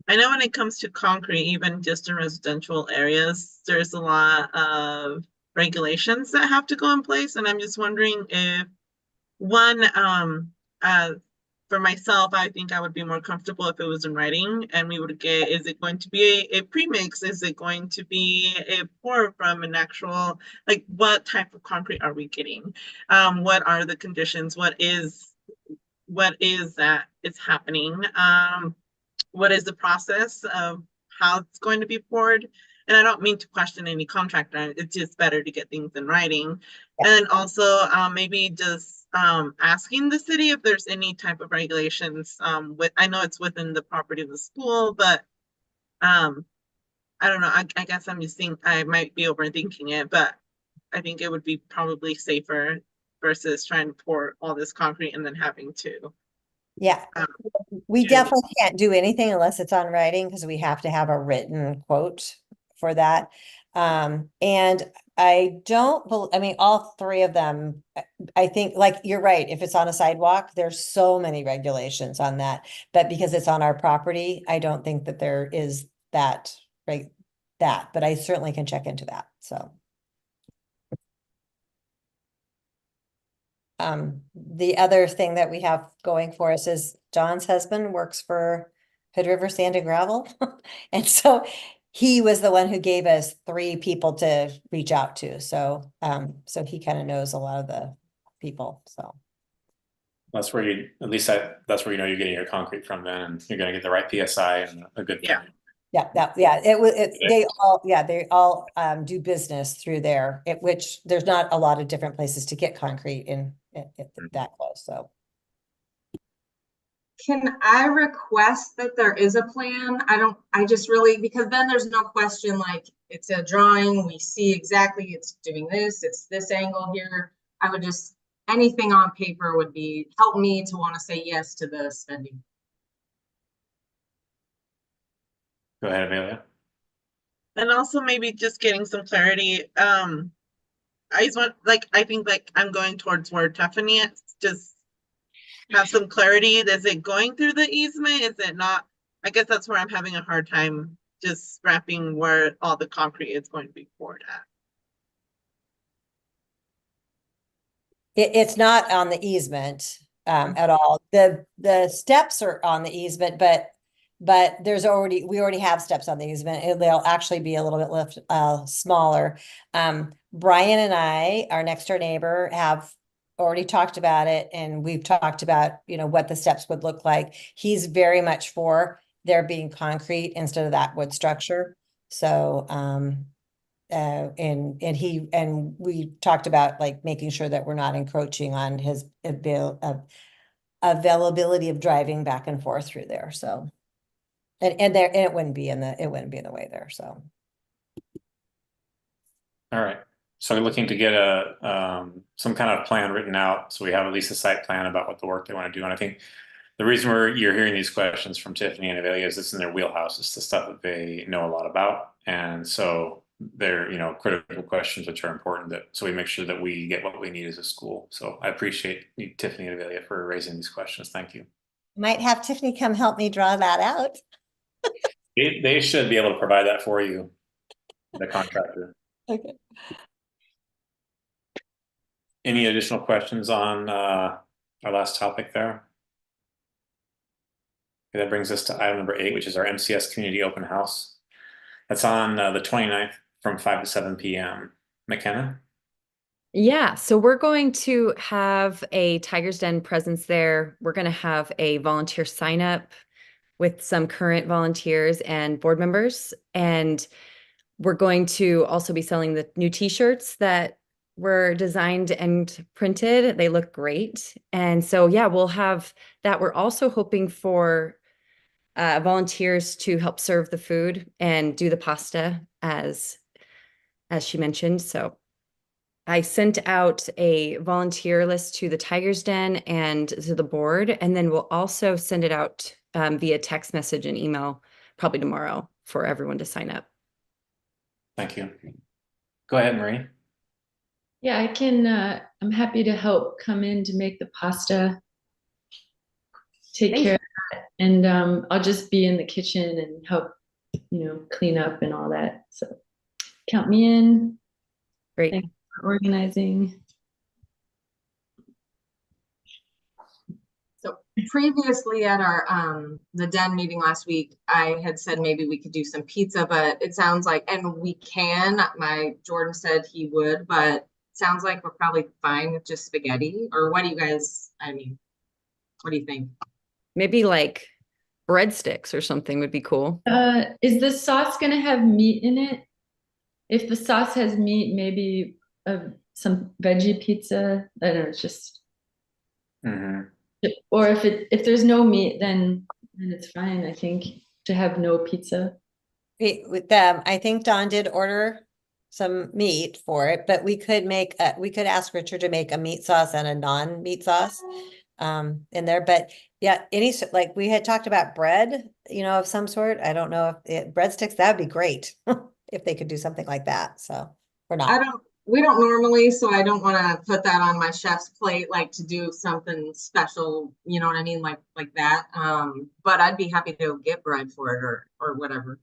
I know when it comes to concrete, even just in residential areas, there's a lot of regulations that have to go in place. And I'm just wondering if one, for myself, I think I would be more comfortable if it was in writing and we would get, is it going to be a premix? Is it going to be a pour from an actual, like what type of concrete are we getting? What are the conditions? What is that is happening? What is the process of how it's going to be poured? And I don't mean to question any contractor. It's just better to get things in writing. And also maybe just asking the city if there's any type of regulations I know it's within the property of the school, but I don't know. I guess I'm just thinking I might be overthinking it, but I think it would be probably safer versus trying to pour all this concrete and then having to. Yeah, we definitely can't do anything unless it's on writing because we have to have a written quote for that. And I don't, I mean, all three of them, I think, like, you're right. If it's on a sidewalk, there's so many regulations on that. But because it's on our property, I don't think that there is that, right, but I certainly can check into that, so. The other thing that we have going for us is John's husband works for Hood River Sand and Gravel. And so he was the one who gave us 3 people to reach out to. So, so he kind of knows a lot of the people, so. That's where you, at least that's where you know you're getting your concrete from then, and you're gonna get the right PSI and a good. Yeah. Yeah, it was, they all do business through there, which there's not a lot of different places to get concrete in that close, so. Can I request that there is a plan? I just really, because then there's no question, like, it's a drawing, we see exactly it's doing this, it's this angle here. I would just, anything on paper would help me to want to say yes to the spending. Go ahead, Amelia. And also maybe just getting some clarity. I just want, like, I think like I'm going towards where Tiffany is, just have some clarity. Is it going through the easement? Is it not? I guess that's where I'm having a hard time just wrapping where all the concrete is going to be poured at. It's not on the easement at all. The steps are on the easement, but we already have steps on the easement. They'll actually be a little bit smaller. Brian and I, our next door neighbor, have already talked about it, and we've talked about, what the steps would look like. He's very much for there being concrete instead of that wood structure. So and we talked about like making sure that we're not encroaching on his availability of driving back and forth through there, so. And it wouldn't be in the way there, so. All right. So we're looking to get some kind of plan written out, so we have at least a site plan about what the work they want to do. And I think the reason you're hearing these questions from Tiffany and Avelia is it's in their wheelhouse. It's the stuff that they know a lot about, and so they're critical questions which are important. So we make sure that we get what we need as a school. So I appreciate you, Tiffany and Avelia, for raising these questions. Thank you. Might have Tiffany come help me draw that out. They should be able to provide that for you, the contractor. Okay. Any additional questions on our last topic there? Okay, that brings us to item number 8, which is our MCS Community Open House. That's on the 29th from 5 to 7 p.m. McKenna? Yeah, so we're going to have a Tiger's Den presence there. We're going to have a volunteer sign up with some current volunteers and board members. And we're going to also be selling the new t-shirts that were designed and printed. They look great. And so, yeah, we'll have that. We're also hoping for volunteers to help serve the food and do the pasta as she mentioned. So I sent out a volunteer list to the Tiger's Den and to the board, and then we'll also send it out via text message and email probably tomorrow for everyone to sign up. Thank you. Go ahead, Marie. Yeah, I can, I'm happy to help come in to make the pasta. Take Thank care of that. And I'll just be in the kitchen and help, clean up and all that. So count me in. Great. Thanks for organizing. So previously at our the den meeting last week, I had said maybe we could do some pizza, but it sounds like, and we can, Jordan said he would, but it sounds like we're probably fine with just spaghetti. Or what do you guys, what do you think? Maybe like breadsticks or something would be cool. Is the sauce gonna have meat in it? If the sauce has meat, maybe some veggie pizza. I don't know, it's just. Or if there's no meat, then it's fine, I think, to have no pizza. With them, I think Dawn did order some meat for it, but we could ask Richard to make a meat sauce and a non-meat sauce in there. But yeah, like we had talked about bread, of some sort. I don't know if breadsticks, that would be great if they could do something like that. So we're not. We don't normally, so I don't want to put that on my chef's plate, like to do something special, you know what I mean? Like that. But I'd be happy to get bread for it or whatever.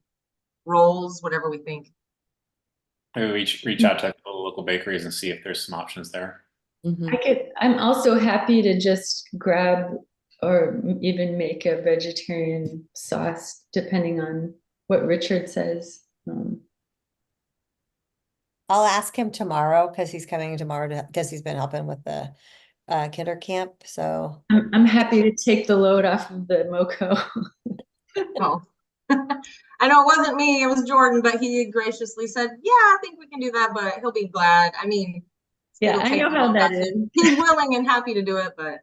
Rolls, whatever we think. Maybe reach out to local bakeries and see if there's some options there. I'm also happy to just grab or even make a vegetarian sauce, depending on what Richard says. I'll ask him tomorrow because he's coming tomorrow because he's been helping with the kinder camp. So I'm happy to take the load off of the MoCo. Oh, I know it wasn't me, it was Jordan, but he graciously said, yeah, I think we can do that, but he'll be glad. Yeah, I know how that is. He's willing and happy to do it, but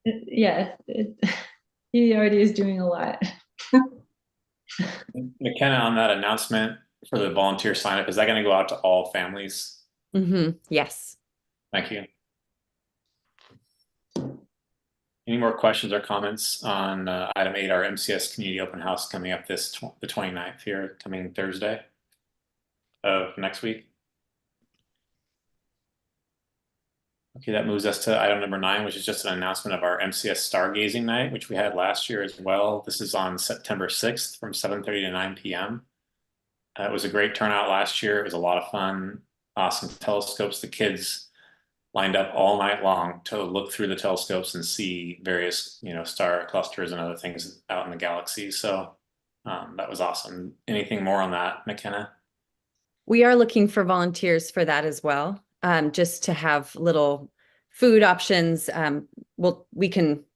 yeah, he already is doing a lot. McKenna, on that announcement for the volunteer sign up, is that going to go out to all families? Yes. Thank you. Any more questions or comments on item 8, our MCS community open house coming up the 29th here, coming Thursday of next week? Okay, that moves us to item number 9, which is just an announcement of our MCS stargazing night, which we had last year as well. This is on September 6th from 7:30 to 9 p.m. It was a great turnout last year. It was a lot of fun, awesome telescopes. The kids lined up all night long to look through the telescopes and see various, star clusters and other things out in the galaxy. So that was awesome. Anything more on that, McKenna? We are looking for volunteers for that as well. Just to have little food options.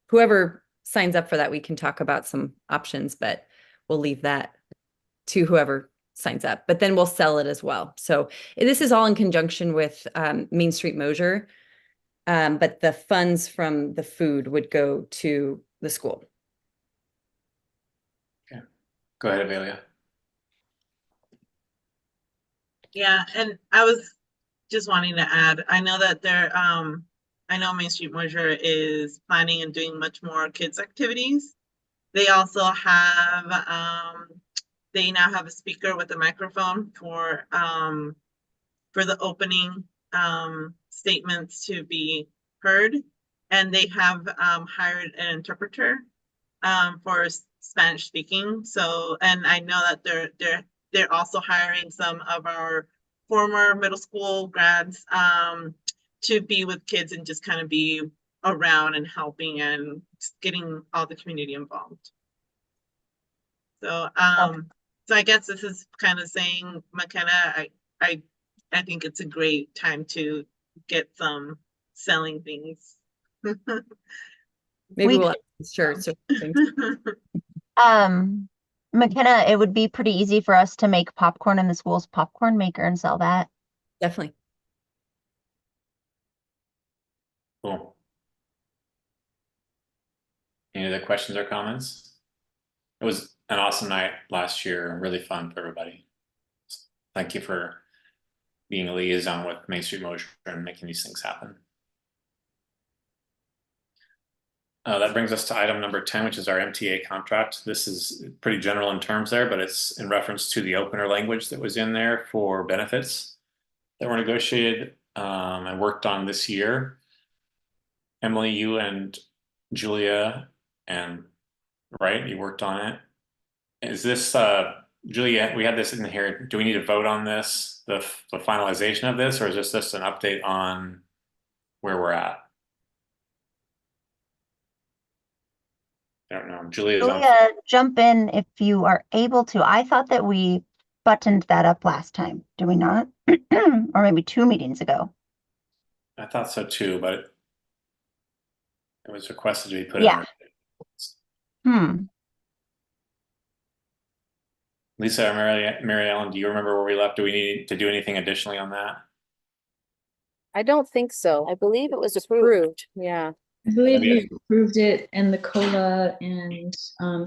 Whoever signs up for that, we can talk about some options, but we'll leave that to whoever signs up, but then we'll sell it as well. So this is all in conjunction with Main Street Mosier, but the funds from the food would go to the school. Okay, go ahead, Avelia. Yeah, and I was just wanting to add, I know that I know Main Street Mosier is planning and doing much more kids activities. They also have, they now have a speaker with a microphone for the opening statements to be heard. And they have hired an interpreter for Spanish speaking. So, and I know that they're also hiring some of our former middle school grads to be with kids and just kind of be around and helping and getting all the community involved. So So I guess this is kind of saying, McKenna, I think it's a great time to get some selling things. Maybe We we'll have shirts or things. McKenna, it would be pretty easy for us to make popcorn in the school's popcorn maker and sell that. Definitely. Cool. Any other questions or comments? It was an awesome night last year, really fun for everybody. Thank you for being a liaison with Main Street Mosier and making these things happen. That brings us to item number 10, which is our MTA contract. This is pretty general in terms there, but it's in reference to the opener language that was in there for benefits that were negotiated and worked on this year. Emily, you and Julia, and right, you worked on it. Is this, Julia, we had this in here. Do we need to vote on this, the finalization of this, or is this just an update on where we're at? I don't know. Julia's on. Julia, jump in if you are able to. I thought that we buttoned that up last time. Do we not? Or maybe 2 meetings ago. I thought so too, but it was requested to be put Yeah. in. Hmm. Lisa or Mary Ellen, do you remember where we left? Do we need to do anything additionally on that? I don't think so. I believe it was approved. Approved, yeah. I believe Maybe you approved it and the COLA, and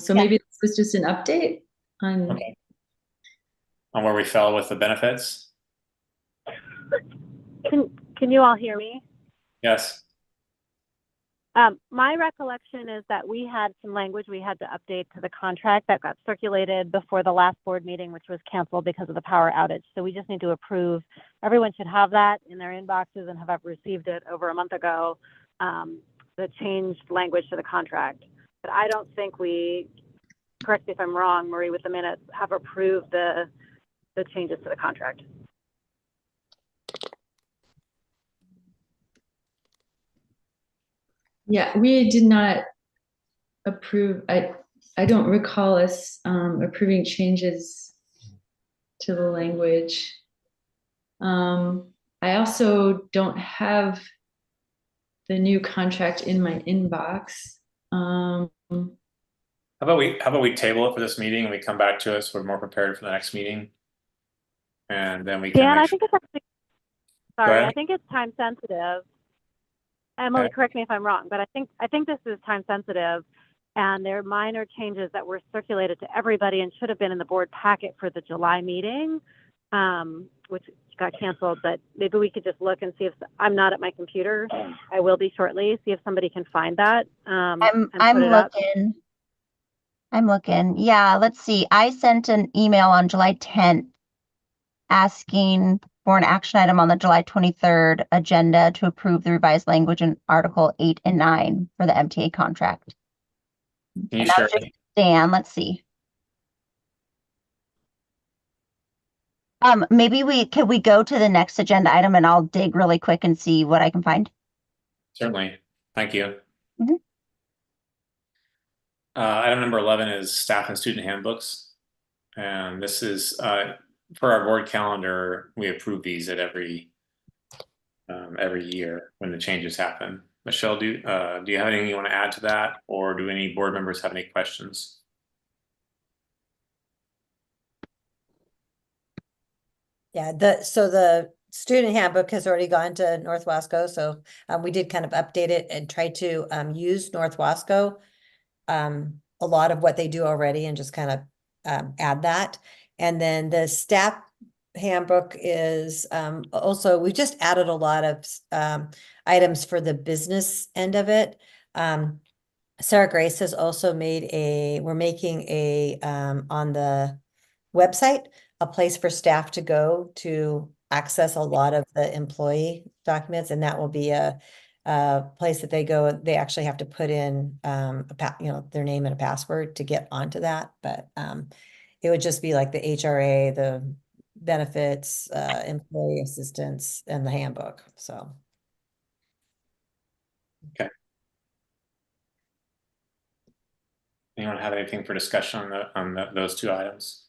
so Yeah. maybe this was just an update on. Okay. On where we fell with the benefits? Can you all hear me? Yes. My recollection is that we had some language we had to update to the contract that got circulated before the last board meeting, which was canceled because of the power outage. So we just need to approve. Everyone should have that in their inboxes and have received it over a month ago, the changed language to the contract. But I don't think we, correct me if I'm wrong, Marie, with the minutes, have approved the changes to the contract. Yeah, we did not approve. I don't recall us approving changes to the language. I also don't have the new contract in my inbox. How about we table it for this meeting and we come back to it so we're more prepared for the next meeting? And then we can Dan, make I sure. think it's actually, sorry, ahead. I think it's time sensitive. Emily, Okay. correct me if I'm wrong, but I think this is time sensitive, and there are minor changes that were circulated to everybody and should have been in the board packet for the July meeting, which got canceled. But maybe we could just look and see if I'm not at my computer. I will be shortly. See if somebody can find that. I'm and put it up. looking. I'm looking. Yeah, let's see. I sent an email on July 10th asking for an action item on the July 23rd agenda to approve the revised language in Article 8 and 9 for the MTA contract. Can you And that share? was just Dan, let's see. Maybe can we go to the next agenda item and I'll dig really quick and see what I can find? Certainly. Thank you. Mhm. Item number 11 is staff and student handbooks. And this is for our board calendar, we approve these at every year when the changes happen. Michelle, do you have anything you want to add to that, or do any board members have any questions? Yeah, so the student handbook has already gone to North Wasco, so we did kind of update it and try to use North Wasco. A lot of what they do already and just kind of add that. And then the staff handbook is also, we've just added a lot of items for the business end of it. Sarah Grace has also we're making a on the website, a place for staff to go to access a lot of the employee documents, and that will be a place that they go. They actually have to put in their name and a password to get onto that, but it would just be like the HRA, the benefits, employee assistance, and the handbook. So Okay. Anyone have anything for discussion on those two items?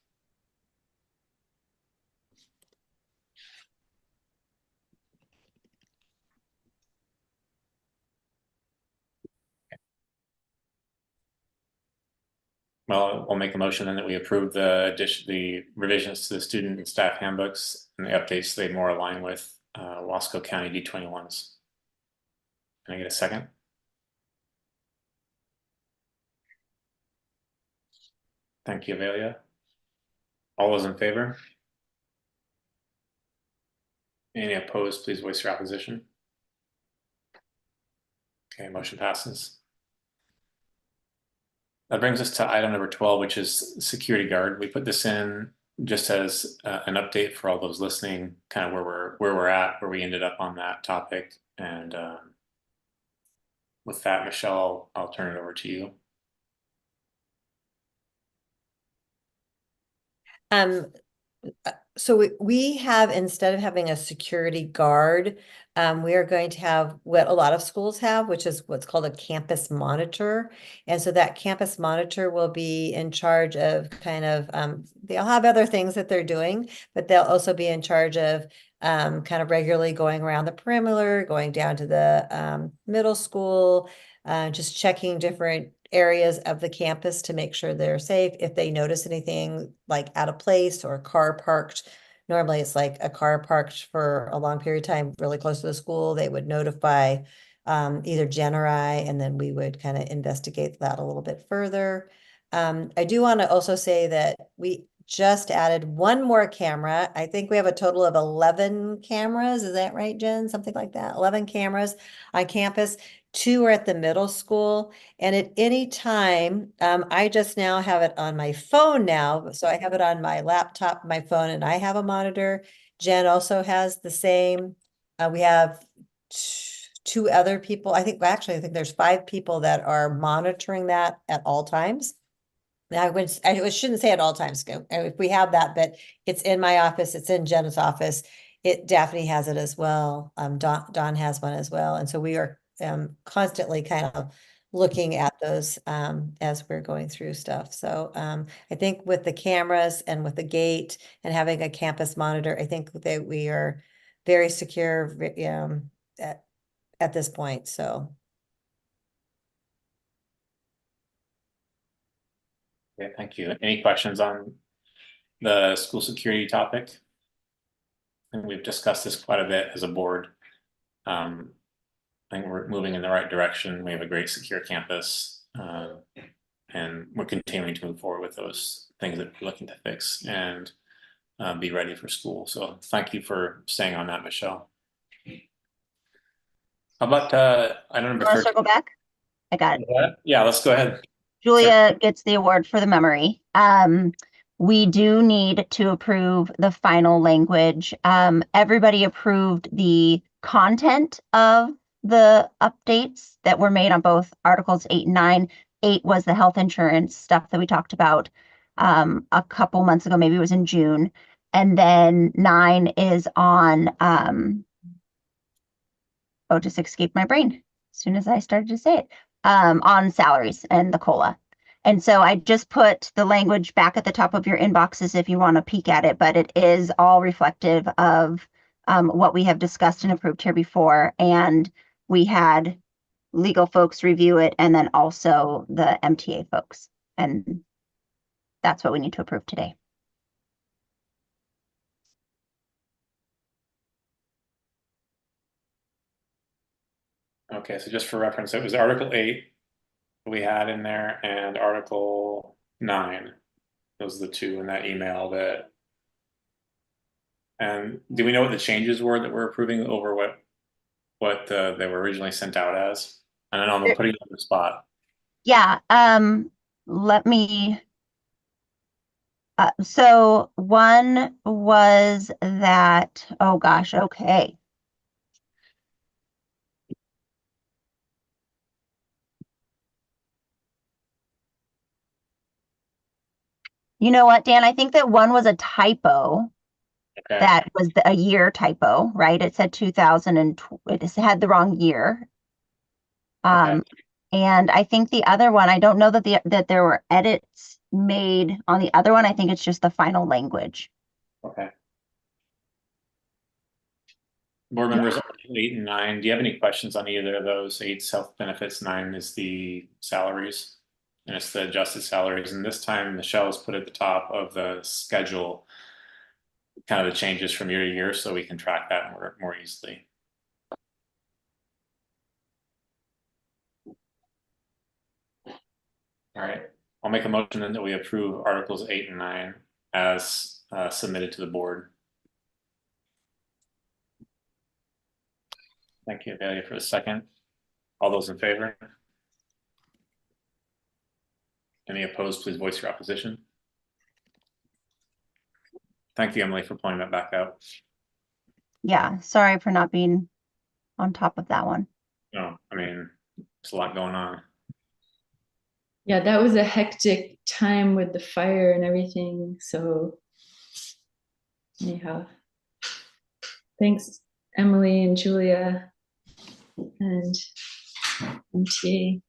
Well, we'll make a motion then that we approve the revisions to the student and staff handbooks and the updates so they more align with Wasco County D21s. Can I get a second? Thank you, Avelia. All those in favor? Any opposed, please voice your opposition. Okay, motion passes. That brings us to item number 12, which is security guard. We put this in just as an update for all those listening, kind of where we're at, where we ended up on that topic. And with that, Michelle, I'll turn it over to you. So we have, instead of having a security guard, we are going to have what a lot of schools have, which is what's called a campus monitor. And so that campus monitor will be in charge of kind of, they'll have other things that they're doing, but they'll also be in charge of kind of regularly going around the perimeter, going down to the middle school, just checking different areas of the campus to make sure they're safe. If they notice anything like out of place or a car parked, normally it's like a car parked for a long period of time really close to the school, they would notify either Jen or I, and then we would kind of investigate that a little bit further. I do want to also say that we just added one more camera. I think we have a total of 11 cameras. Is that right, Jen? Something like that. 11 cameras on campus. 2 are at the middle school. And at any time, I just now have it on my phone now. So I have it on my laptop, my phone, and I have a monitor. Jen also has the same. We have 2 other people. I think there's 5 people that are monitoring that at all times. I shouldn't say at all times, if we have that, but it's in my office, it's in Jen's office. Daphne has it as well. Don has one as well. And so we are constantly kind of looking at those as we're going through stuff. So I think with the cameras and with the gate and having a campus monitor, I think that we are very secure at this point. So. Okay, thank you. Any questions on the school security topic? I think we've discussed this quite a bit as a board. I think we're moving in the right direction. We have a great secure campus, and we're continuing to move forward with those things that we're looking to fix and be ready for school. So thank you for staying on that, Michelle. How about item number 13? Circle back? I got it. Yeah, let's go ahead. Julia gets the award for the memory. We do need to approve the final language. Everybody approved the content of the updates that were made on both Articles 8 and 9. 8 was the health insurance stuff that we talked about a couple months ago, maybe it was in June. And then 9 is on, just escaped my brain as soon as I started to say it. On salaries and the COLA. And so I just put the language back at the top of your inboxes if you want to peek at it, but it is all reflective of what we have discussed and approved here before. And we had legal folks review it and then also the MTA folks. And that's what we need to approve today. Okay, so just for reference, it was Article 8 we had in there and Article 9. Those are the 2 in that email that. And do we know what the changes were that we're approving over what they were originally sent out as? And I know I'm putting it on the spot. Yeah, let me. So one was that, oh gosh, okay. You know what, Dan? I think that one was a typo. Okay. That was a year typo, right? It said 2000 and it had the wrong year. Okay. And I think the other one, I don't know that there were edits made on the other one. I think it's just the final language. Okay. Board members, Article 8 and 9. Do you have any questions on either of those? 8's health benefits, 9 is the salaries. and it's the adjusted salaries. And this time Michelle has put at the top of the schedule kind of the changes from year to year, so we can track that more easily. All right, I'll make a motion then that we approve Articles 8 and 9 as submitted to the board. Thank you, Amelia, for the second. All those in favor? Any opposed, please voice your opposition. Thank you, Emily, for pointing that back out. Yeah, sorry for not being on top of that one. No, I mean, there's a lot going on. Yeah, that was a hectic time with the fire and everything. So anyhow, thanks, Emily and Julia and MTA.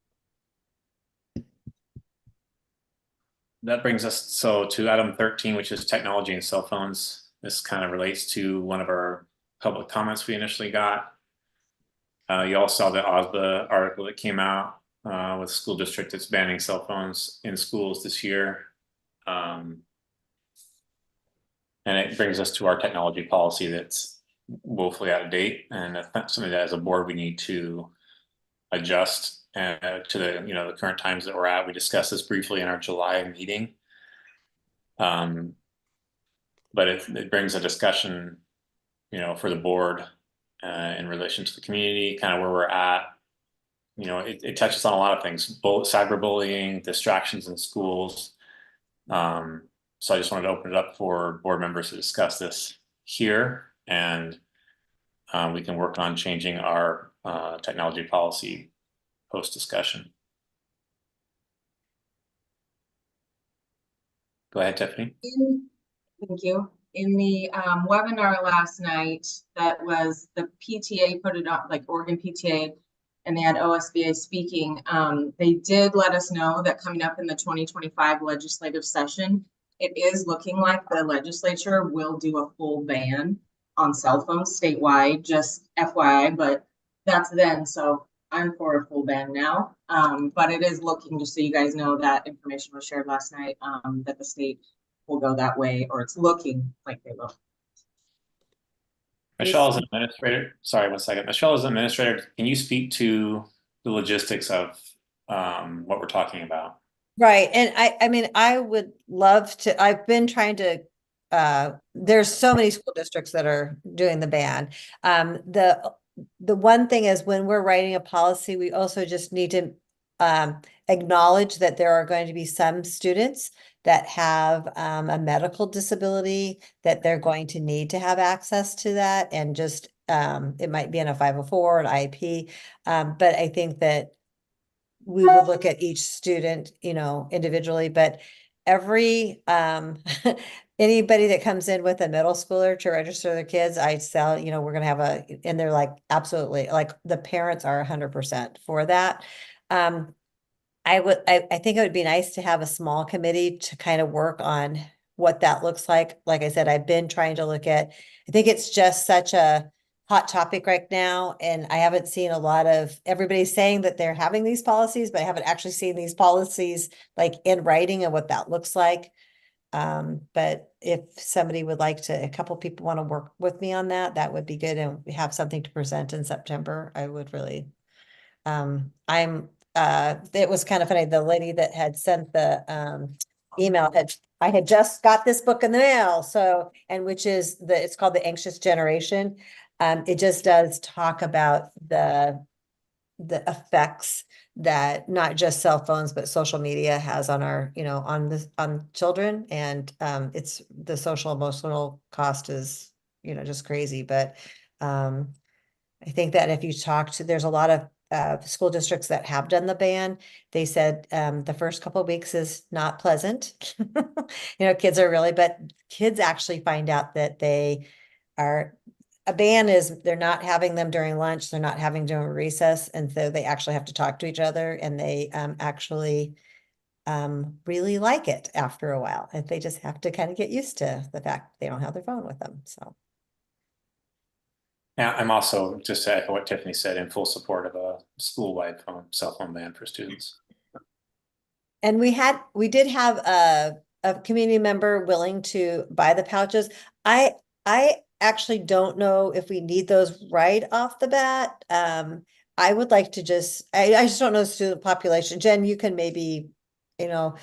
That brings us to item 13, which is technology and cell phones. This kind of relates to one of our public comments we initially got. You all saw the OSBA article that came out with school district that's banning cell phones in schools this year. And it brings us to our technology policy that's woefully out of date, and that's something that as a board we need to adjust to the the current times that we're at. We discussed this briefly in our July meeting, but it brings a discussion for the board in relation to the community, kind of where we're at. It touches on a lot of things, both cyberbullying, distractions in schools. So I just wanted to open it up for board members to discuss this here, and we can work on changing our technology policy post discussion. Go ahead, Tiffany. Thank you. In the webinar last night, that was the PTA put it up, like Oregon PTA, and they had OSBA speaking. They did let us know that coming up in the 2025 legislative session, it is looking like the legislature will do a full ban on cell phones statewide, just FYI, but that's then. So I'm for a full ban now. But it is looking, just so you guys know, that information was shared last night, that the state will go that way, or it's looking like they will. Michelle is an administrator. Sorry, 1 second. Michelle is an administrator. Can you speak to the logistics of what we're talking about? Right. And I mean, I would love to, I've been trying to, there's so many school districts that are doing the ban. The one thing is when we're writing a policy, we also just need to acknowledge that there are going to be some students that have a medical disability that they're going to need to have access to that, and just it might be in a 504, an IEP. But I think that we would look at each student, individually, but every anybody that comes in with a middle schooler to register their kids, I tell, we're gonna have and they're like, absolutely, like the parents are 100% for that. I think it would be nice to have a small committee to kind of work on what that looks like. Like I said, I've been trying to look at, I think it's just such a hot topic right now. And I haven't seen a lot of, everybody's saying that they're having these policies, but I haven't actually seen these policies like in writing and what that looks like. But if somebody would like to, a couple people want to work with me on that, that would be good. And we have something to present in September. I would really, it was kind of funny. The lady that had sent the, email I had just got this book in the mail. So, and which is it's called The Anxious Generation. It just does talk about the effects that not just cell phones, but social media has on our, on children. And, it's the social emotional cost is, just crazy. But, I think that if you talk to, there's a lot of school districts that have done the ban. They said the first couple of weeks is not pleasant. Kids are really, but kids actually find out that they are, a ban is they're not having them during lunch, they're not having during recess, and so they actually have to talk to each other, and they actually really like it after a while. And they just have to kind of get used to the fact they don't have their phone with them. So. Yeah, I'm also, just to echo what Tiffany said, in full support of a school-wide cell phone ban for students. And we did have a community member willing to buy the pouches. I actually don't know if we need those right off the bat. I would like to I just don't know the student population. Jen, you can maybe, you know,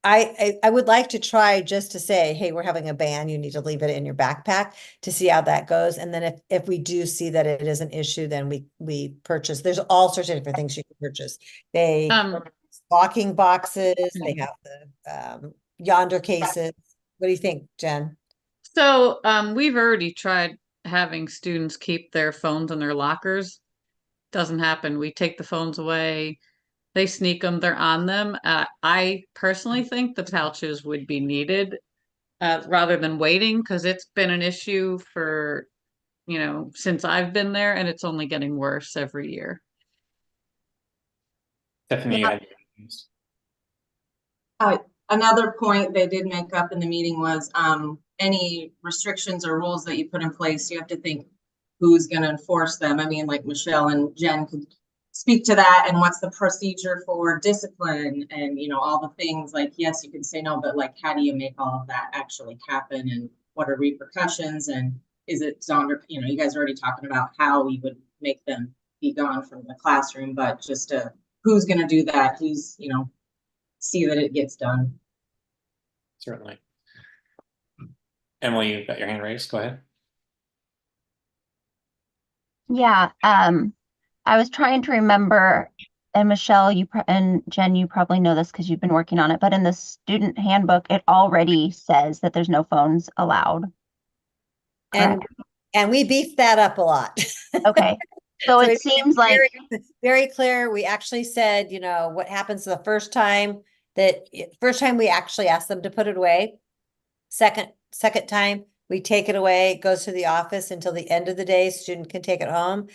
I would like to try just to say, hey, we're having a ban, you need to leave it in your backpack to see how that goes. And then if we do see that it is an issue, then we purchase, there's all sorts of different things you can purchase. They locking boxes, they have the yonder cases. What do you think, Jen? So we've already tried having students keep their phones in their lockers. Doesn't happen. We take the phones away. They sneak them. They're on them. I personally think the pouches would be needed rather than waiting, because it's been an issue for, since I've been there, and it's only getting worse every year. Stephanie, Yeah. Another point they did make up in the meeting was any restrictions or rules that you put in place, you have to think who's going to enforce them. I mean, like Michelle and Jen could speak to that, and what's the procedure for discipline, and all the things like, yes, you can say no, but like, how do you make all of that actually happen, and what are repercussions, and is it Zonder, you guys are already talking about how we would make them be gone from the classroom, but just who's going to do that, who's see that it gets done. Certainly. Emily, you've got your hand raised. Go ahead. Yeah, I was trying to remember, and Michelle, and Jen, you probably know this because you've been working on it, but in the student handbook, it already says that there's no phones allowed. And we beefed that up a lot. Okay. So it seems like very clear. We actually said, what happens the first time we actually ask them to put it away. Second time we take it away, it goes to the office until the end of the day, student can take it home.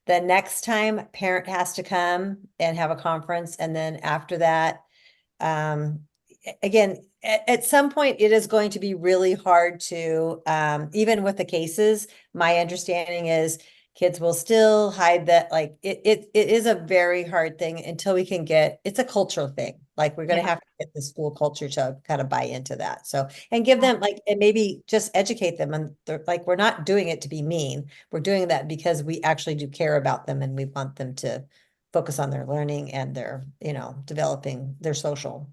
The next time parent has to come and have a conference. And then after that, again, at some point it is going to be really hard to, even with the cases, my understanding is kids will still hide that. Like it is a very hard thing until we can it's a cultural thing. Like we're going to have to get the school culture to kind of buy into that. So, and give them and maybe just educate them. And they're like, we're not doing it to be mean. We're doing that because we actually do care about them and we want them to focus on their learning and their, developing their social.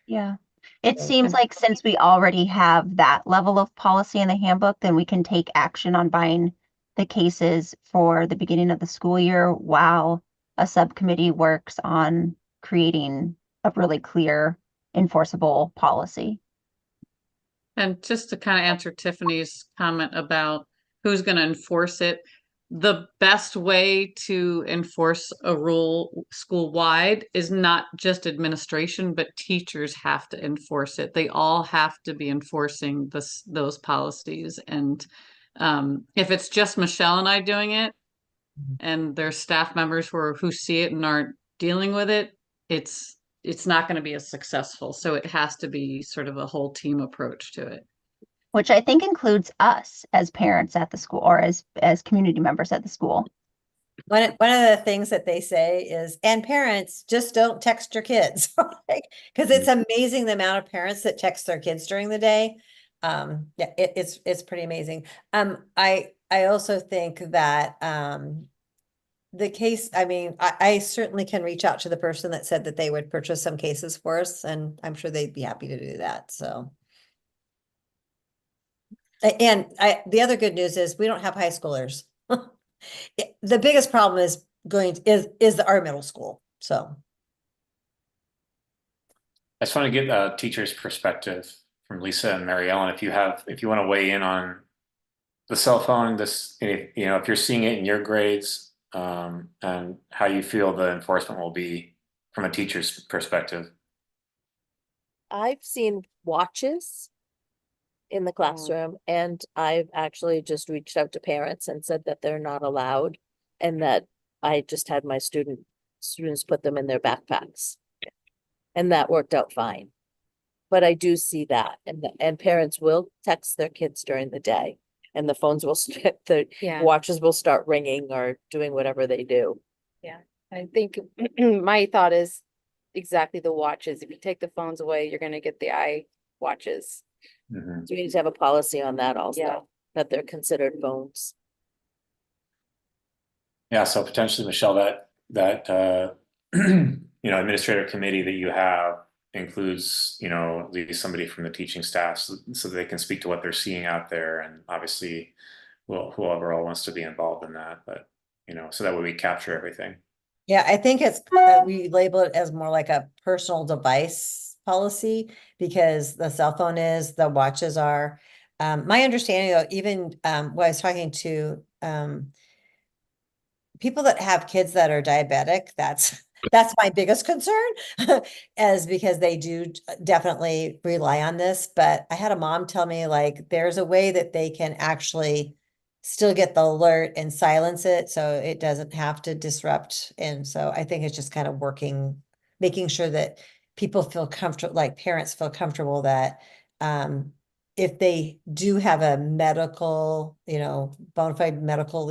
Yeah. It seems like since we already have that level of policy in the handbook, then we can take action on buying the cases for the beginning of the school year while a subcommittee works on creating a really clear, enforceable policy. And just to kind of answer Tiffany's comment about who's going to enforce it, the best way to enforce a rule school-wide is not just administration, but teachers have to enforce it. They all have to be enforcing those policies. And if it's just Michelle and I doing it, and there's staff members who see it and aren't dealing with it, it's not going to be as successful. So it has to be sort of a whole team approach to it. Which I think includes us as parents at the school or as community members at the school. One of the things that they say is, and parents, just don't text your kids. Because it's amazing the amount of parents that text their kids during the day. Yeah, it's pretty amazing. I also think that the case, I certainly can reach out to the person that said that they would purchase some cases for us, and I'm sure they'd be happy to do that. So. And the other good news is we don't have high schoolers. The biggest problem is our middle school. So I just want to get a teacher's perspective from Lisa and Mary Ellen. If you want to weigh in on the cell phone, if you're seeing it in your grades, and how you feel the enforcement will be from a teacher's perspective. I've seen watches in the classroom, and I've actually just reached out to parents and said that they're not allowed, and that I just had my students put them in their backpacks, and that worked out fine. But I do see that, and parents will text their kids during the day, and the phones will watches will start ringing or doing whatever they do. I think my thought is exactly the watches. If you take the phones away, you're gonna get the eye watches. Mhm. So we need to have a policy on that Yeah. also, that they're considered phones. Yeah, so potentially, Michelle, that administrative committee that you have includes, at least somebody from the teaching staff, so they can speak to what they're seeing out there, and obviously, well, whoever all wants to be involved in that, but so that way we capture everything. Yeah, I think it's, we label it as more like a personal device policy because the cell phone is, the watches are. My understanding though, even when I was talking to people that have kids that are diabetic, that's my biggest concern is because they do definitely rely on this. But I had a mom tell me like there's a way that they can actually still get the alert and silence it so it doesn't have to disrupt. And so I think it's just kind of making sure that people feel comfortable, like parents feel comfortable that if they do have a medical, bona fide medical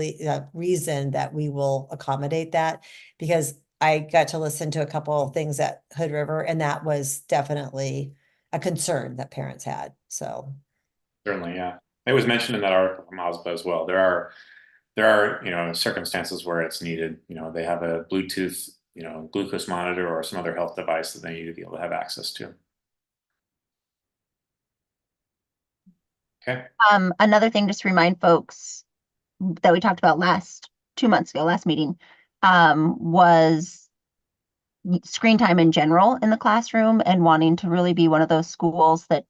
reason, that we will accommodate that. Because I got to listen to a couple of things at Hood River, and that was definitely a concern that parents had. So Certainly, yeah. It was mentioned in that article from OSBA as well. There are circumstances where it's needed. They have a Bluetooth, glucose monitor or some other health device that they need to be able to have access to. Okay. Another thing, just to remind folks that we talked about 2 months ago, last meeting, was screen time in general in the classroom and wanting to really be one of those schools that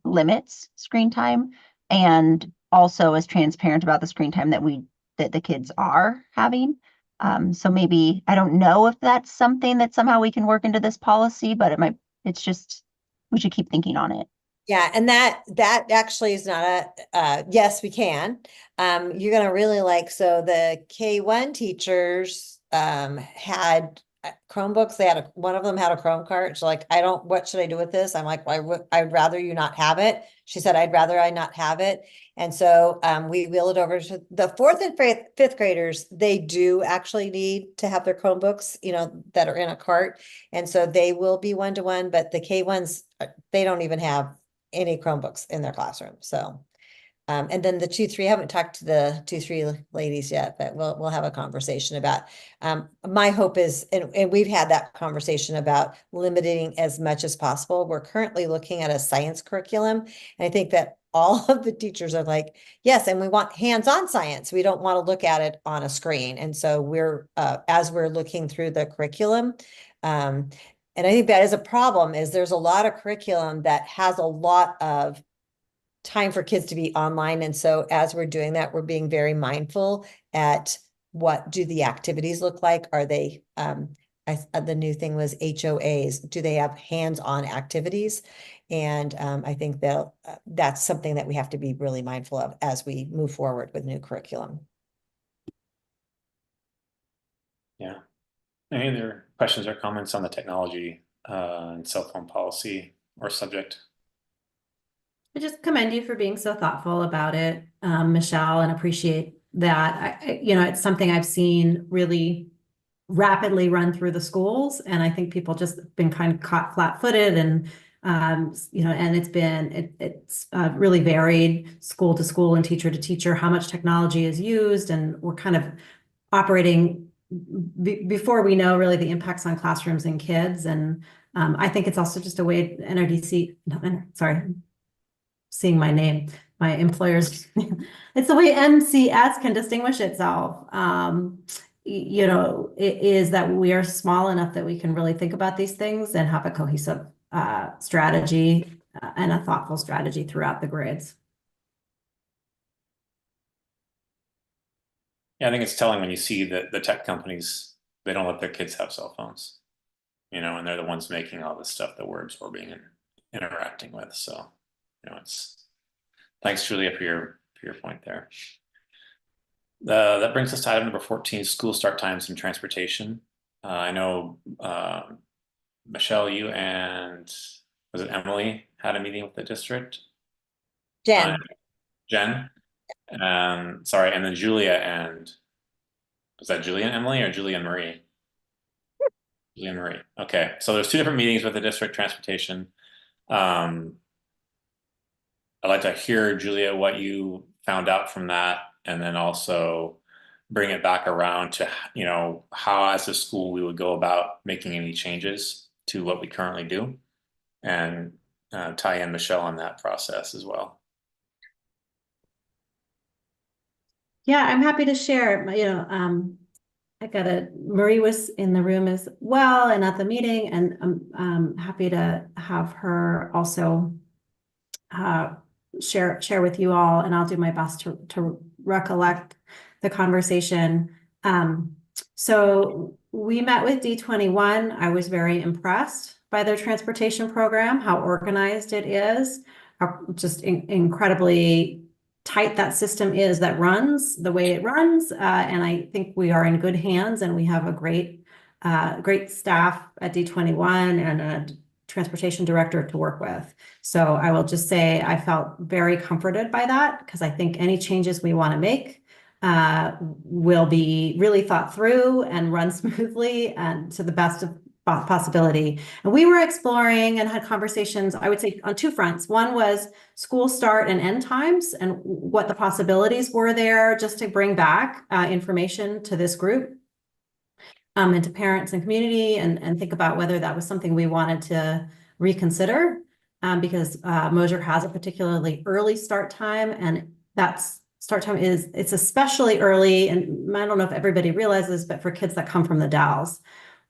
limits screen time and also is transparent about the screen time that the kids are having. So maybe, I don't know if that's something that somehow we can work into this policy, but we should keep thinking on it. yeah, and that actually is not yes, we can. You're gonna really like, so the K1 teachers had Chromebooks. One of them had a Chrome cart. She's like, what should I do with this? I'm like, I'd rather you not have it. She said, I'd rather I not have it. And so we wheel it over to the fourth and fifth graders. They do actually need to have their Chromebooks, that are in a cart. And so they will be one-to-one, but the K1s, they don't even have any Chromebooks in their classroom. So, and then the 2-3, I haven't talked to the 2-3 ladies yet, but we'll have a conversation about, my hope is, and we've had that conversation about limiting as much as possible. We're currently looking at a science curriculum. And I think that all of the teachers are like, yes, and we want hands-on science. We don't want to look at it on a screen. And so as we're looking through the curriculum, and I think that is a problem, is there's a lot of curriculum that has a lot of time for kids to be online. And so as we're doing that, we're being very mindful at what do the activities look like? Are they, the new thing was HOAs. Do they have hands-on activities? And I think that's something that we have to be really mindful of as we move forward with new curriculum. Yeah. Any other questions or comments on the technology and cell phone policy or subject? I just commend you for being so thoughtful about it, Michelle, and appreciate that. It's something I've seen really rapidly run through the schools, and I think people just been kind of caught flat-footed, and and it's really varied school to school and teacher to teacher how much technology is used, and we're kind of operating before we know really the impacts on classrooms and kids. And I think it's also just a way NRDC, seeing my name, my employers, it's the way MCS can distinguish itself. It is that we are small enough that we can really think about these things and have a cohesive strategy and a thoughtful strategy throughout the grades. Yeah, I think it's telling when you see that the tech companies, they don't let their kids have cell phones, and they're the ones making all this stuff that we're absorbing and interacting with. So, it's thanks, Julia, for your point there. That brings us to item number 14, school start times and transportation. I know Michelle, you and was it Emily had a meeting with the district? Jen. Jen. Sorry, and then Julia and was that Julia and Emily or Julia and Marie? Julia and Marie. Okay, so there's 2 different meetings with the district transportation. I'd like to hear, Julia, what you found out from that, and then also bring it back around to, how as a school we would go about making any changes to what we currently do, and tie in Michelle on that process as well. Yeah, I'm happy to share. Marie was in the room as well and at the meeting, and I'm happy to have her also share with you all, and I'll do my best to recollect the conversation. So we met with D21. I was very impressed by their transportation program, how organized it is, how just incredibly tight that system is that runs the way it runs. And I think we are in good hands, and we have a great staff at D21 and a transportation director to work with. So I will just say I felt very comforted by that, because I think any changes we want to make will be really thought through and run smoothly and to the best of possibility. And we were exploring and had conversations, I would say, on 2 fronts. One was school start and end times and what the possibilities were there, just to bring back information to this group and to parents and community, and think about whether that was something we wanted to reconsider, because Mosier has a particularly early start time, and that's start time it's especially early, and I don't know if everybody realizes, but for kids that come from the Dalles.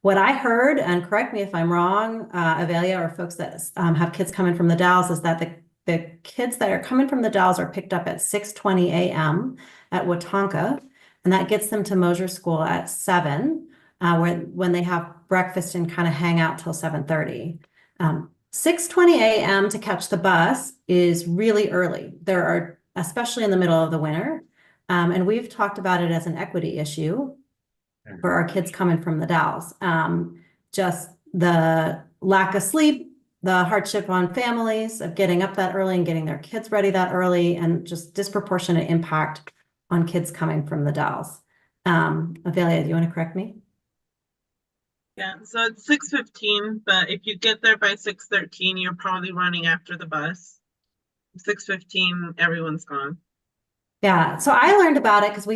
What I heard, and correct me if I'm wrong, Avelia, or folks that have kids coming from the Dalles, is that the kids that are coming from the Dalles are picked up at 6:20 a.m. at Watonka, and that gets them to Mosier School at 7, when they have breakfast and kind of hang out till 7:30. 6:20 a.m. to catch the bus is really early. There are, especially in the middle of the winter, and we've talked about it as an equity issue for our kids coming from the Dalles. Just the lack of sleep, the hardship on families of getting up that early and getting their kids ready that early, and just disproportionate impact on kids coming from the Dalles. Avelia, do you want to correct me? Yeah, so it's 6:15, but if you get there by 6:13, you're probably running after the bus. 6:15, everyone's gone. Yeah, so I learned about it because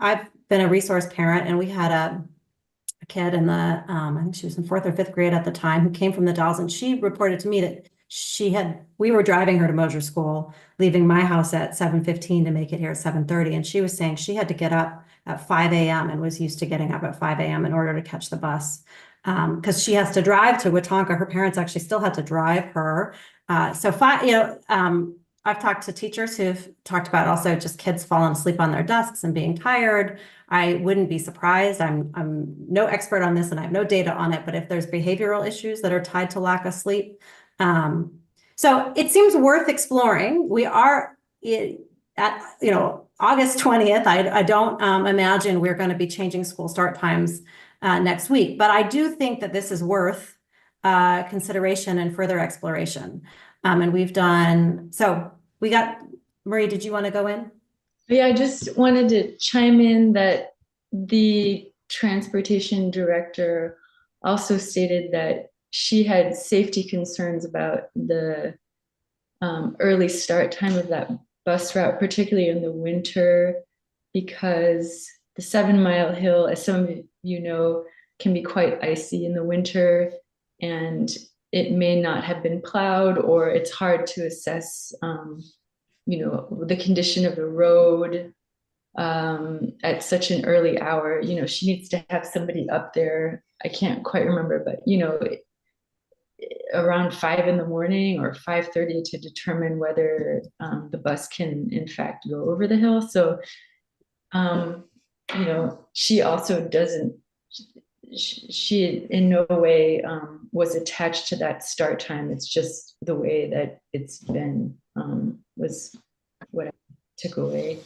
I've been a resource parent, and we had a kid in the, I think she was in 4th or 5th grade at the time, who came from the Dalles, and she reported to me that we were driving her to Mosier School, leaving my house at 7:15 to make it here at 7:30. And she was saying she had to get up at 5 a.m. and was used to getting up at 5 a.m. in order to catch the bus. Because she has to drive to Watonka. Her parents actually still had to drive her. I've talked to teachers who've talked about also just kids falling asleep on their desks and being tired. I wouldn't be surprised. I'm no expert on this, and I have no data on it, but if there's behavioral issues that are tied to lack of sleep. So it seems worth exploring. We are at, August 20th. I don't imagine we're going to be changing school start times next week, but I do think that this is worth consideration and further exploration. And we've done, so we got, Marie, did you want to go in? Yeah, I just wanted to chime in that the transportation director also stated that she had safety concerns about the early start time of that bus route, particularly in the winter, because the 7 Mile Hill, as some of you know, can be quite icy in the winter, and it may not have been plowed, or it's hard to assess, the condition of the road at such an early hour. She needs to have somebody up there. I can't quite remember, but around 5 in the morning or 5:30 to determine whether the bus can in fact go over the hill. So, she also doesn't, she in no way was attached to that start time. It's just the way that it's been, was what I took away.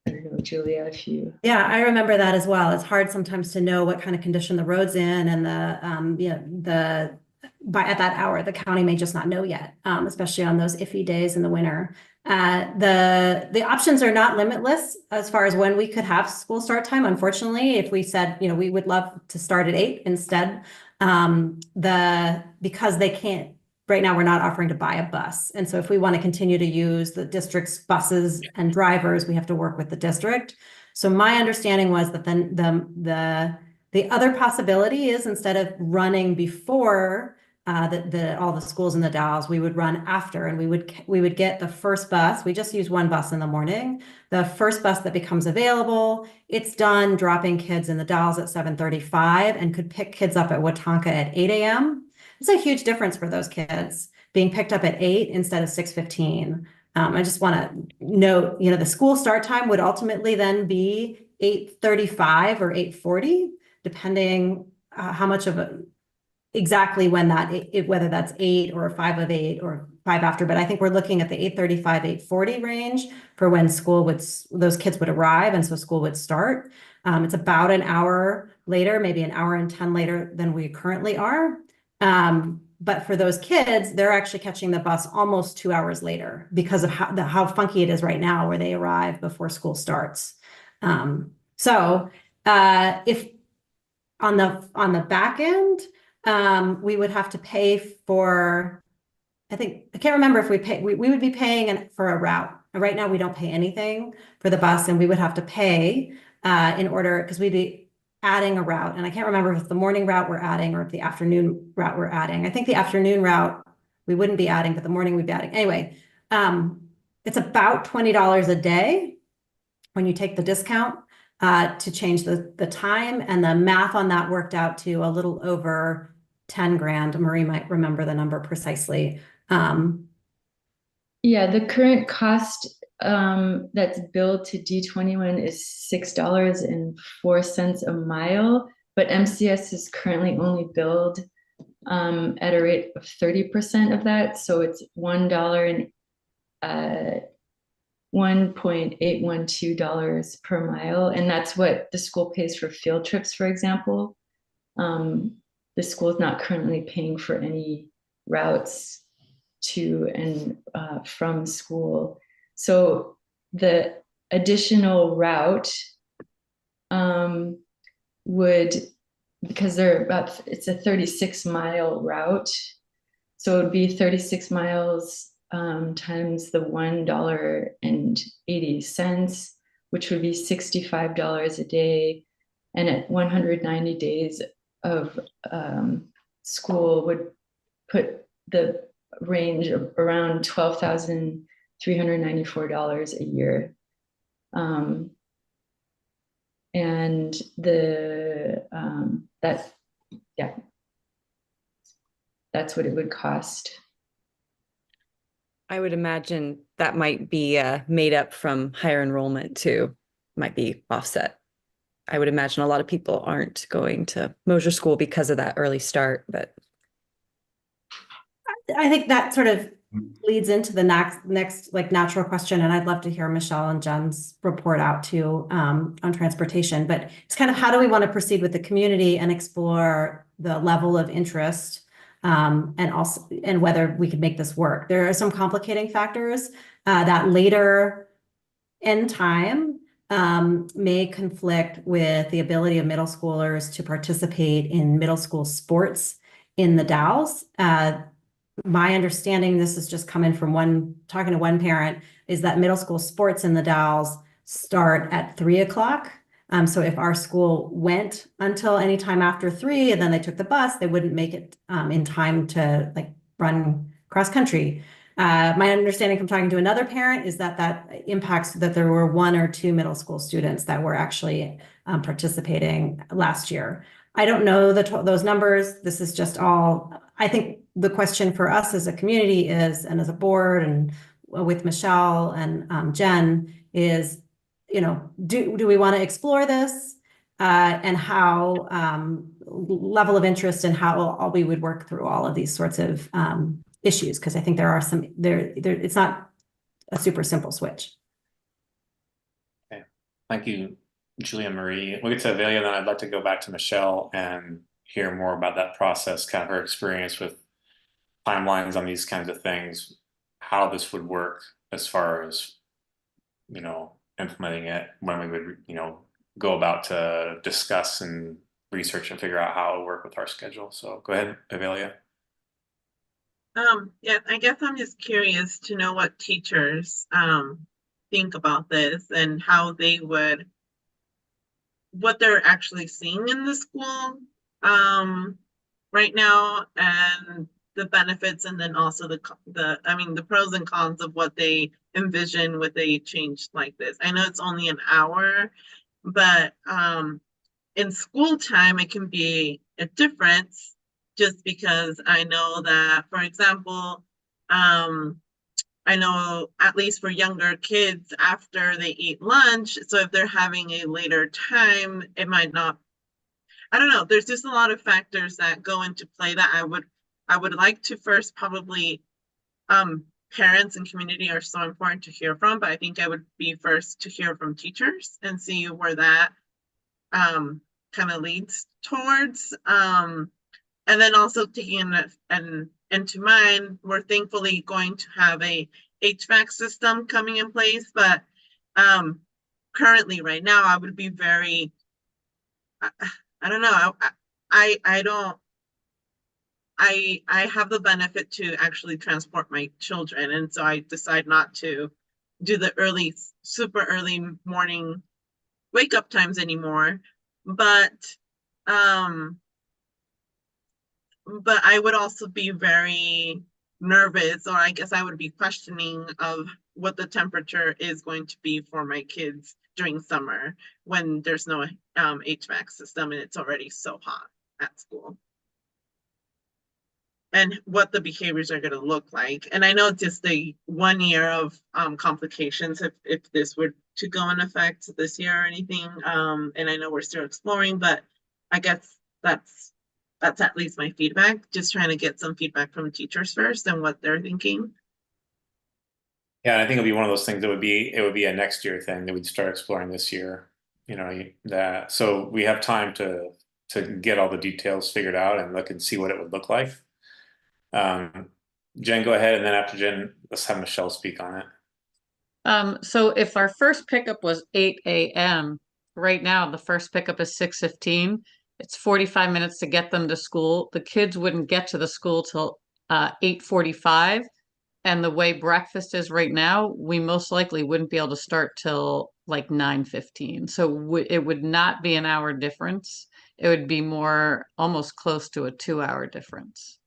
I don't know, Julia, if you. Yeah, I remember that as well. It's hard sometimes to know what kind of condition the road's in, and the at that hour, the county may just not know yet, especially on those iffy days in the winter. The options are not limitless as far as when we could have school start time. Unfortunately, if we said, we would love to start at 8 instead, because they can't, right now we're not offering to buy a bus. And so if we want to continue to use the district's buses and drivers, we have to work with the district. So my understanding was that then the other possibility is, instead of running before all the schools in the Dalles, we would run after, and we would get the first bus. We just use one bus in the morning. The first bus that becomes available, it's done dropping kids in the Dalles at 7:35 and could pick kids up at Watonka at 8 a.m. It's a huge difference for those kids being picked up at 8 instead of 6:15. I just want to note, the school start time would ultimately then be 8:35 or 8:40, depending how much of a exactly when whether that's 8 or 5 of 8 or 5 after. But I think we're looking at the 8:35, 8:40 range for when those kids would arrive, and so school would start. It's about an hour later, maybe an hour and 10 later than we currently are. But for those kids, they're actually catching the bus almost 2 hours later because of how funky it is right now, where they arrive before school starts. If on the back end, we would have to pay for, I can't remember if we would be paying for a route. Right now, we don't pay anything for the bus, and we would have to pay in order, because we'd be adding a route. And I can't remember if it's the morning route we're adding or if the afternoon route we're adding. I think the afternoon route we wouldn't be adding, but the morning we'd be adding. Anyway, it's about $20 a day when you take the discount to change the time, and the math on that worked out to a little over 10 grand. Marie might remember the number precisely. Yeah, the current cost that's billed to D21 is $6.04 a mile, but MCS is currently only billed at a rate of 30% of that, so it's $1.812 per mile, and that's what the school pays for field trips, for example. The school is not currently paying for any routes to and from school. So the additional route because it's a 36-mile route, so it would be 36 miles times the $1.80, which would be $65 a day, and at 190 days of school would put the range of around $12,394 a year. And that's what it would cost. I would imagine that might be made up from higher enrollment too, might be offset. I would imagine a lot of people aren't going to Mosier School because of that early start, but I think that sort of leads into the next like natural question, and I'd love to hear Michelle and Jen's report out too on transportation. But it's kind of, how do we want to proceed with the community and explore the level of interest, and whether we could make this work. There are some complicating factors that later end time may conflict with the ability of middle schoolers to participate in middle school sports in the Dalles. My understanding, this is just coming from talking to one parent, is that middle school sports in the Dalles start at 3 o'clock. So if our school went until any time after 3 and then they took the bus, they wouldn't make it in time to like run cross country. My understanding from talking to another parent is that impacts that there were 1 or 2 middle school students that were actually participating last year. I don't know those numbers. This is just all, I think the question for us as a community is, and as a board and with Michelle and Jen is, do we want to explore this and how level of interest and how we would work through all of these sorts of issues? Because I think there are some, it's not a super simple switch. Okay, thank you, Julia Marie. We'll get to Avelia, then I'd like to go back to Michelle and hear more about that process, kind of her experience with timelines on these kinds of things, how this would work as far as, you know, implementing it, when we would, you know, go about to discuss and research and figure out how it would work with our schedule. So go ahead, Avelia. Yeah, I guess I'm just curious to know what teachers think about this and how they would, what they're actually seeing in the school right now, and the benefits, and then also the pros and cons of what they envision with a change like this. I know it's only an hour, but in school time it can be a difference, just because I know that, for example, I know at least for younger kids, after they eat lunch, so if they're having a later time, it might not, I don't know, there's just a lot of factors that go into play that I would like to first probably, parents and community are so important to hear from, but I think I would be first to hear from teachers and see where that kind of leads towards. And then also taking into mind, we're thankfully going to have a HVAC system coming in place, but currently right now I would be very, I don't know, I don't, I have the benefit to actually transport my children, and so I decide not to do the super early morning wake up times anymore. But I would also be very nervous, or I guess I would be questioning of what the temperature is going to be for my kids during summer when there's no HVAC system and it's already so hot at school. And what the behaviors are going to look like. And I know just the 1 year of complications if this were to go in effect this year or anything. And I know we're still exploring, but I guess that's at least my feedback. Just trying to get some feedback from teachers first and what they're thinking. Yeah, I think it'll be one of those things that would be a next year thing that we'd start exploring this year. You know, that so we have time to get all the details figured out and look and see what it would look like. Jen, go ahead, and then after Jen, let's have Michelle speak on it. So if our first pickup was 8 a.m., right now the first pickup is 6:15. It's 45 minutes to get them to school. The kids wouldn't get to the school till 8:45. And the way breakfast is right now, we most likely wouldn't be able to start till like 9:15. So it would not be an hour difference. It would be more almost close to a 2-hour difference.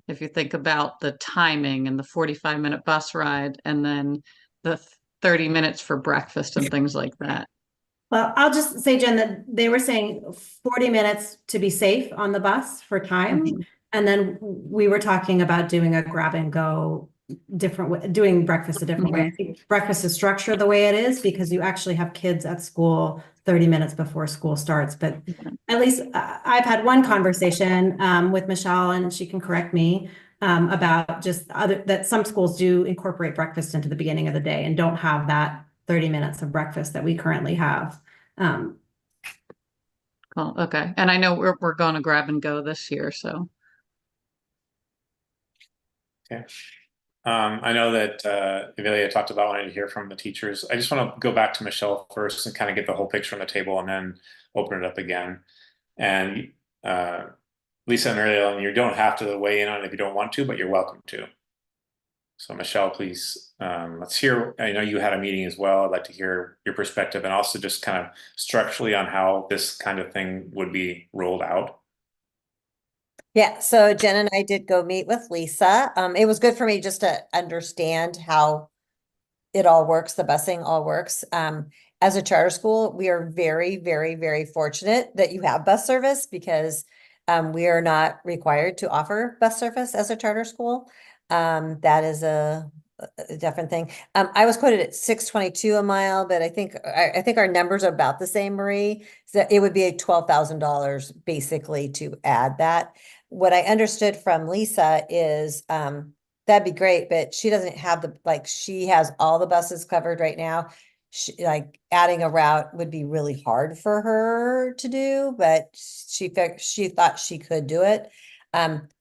If you think about the timing and the 45-minute bus ride and then the 30 minutes for breakfast and things like that. Well, I'll just say, Jen, that they were saying 40 minutes to be safe on the bus for time. Mhm. And then we were talking about doing a grab and go different way, doing breakfast a different way. I think breakfast is structured the way it is because you actually have kids at school 30 minutes before school starts. But at least I've had one conversation with Michelle, and she can correct me, about just that some schools do incorporate breakfast into the beginning of the day and don't have that 30 minutes of breakfast that we currently have. Well, okay. And I know we're going to grab and go this year, so. Okay. I know that Avelia talked about wanting to hear from the teachers. I just want to go back to Michelle first and kind of get the whole picture on the table and then open it up again. And Lisa and Ariel, you don't have to weigh in on it if you don't want to, but you're welcome to. So Michelle, please, let's hear, I know you had a meeting as well. I'd like to hear your perspective and also just kind of structurally on how this kind of thing would be rolled out. Yeah, so Jen and I did go meet with Lisa. It was good for me just to understand how it all works, the busing all works. As a charter school, we are very, very, very fortunate that you have bus service because we are not required to offer bus service as a charter school. That is a different thing. I was quoted at 622 a mile, but I think our numbers are about the same, Marie. So it would be $12,000 basically to add that. What I understood from Lisa is that'd be great, but she doesn't have she has all the buses covered right now. Like adding a route would be really hard for her to do, but she thought she could do it.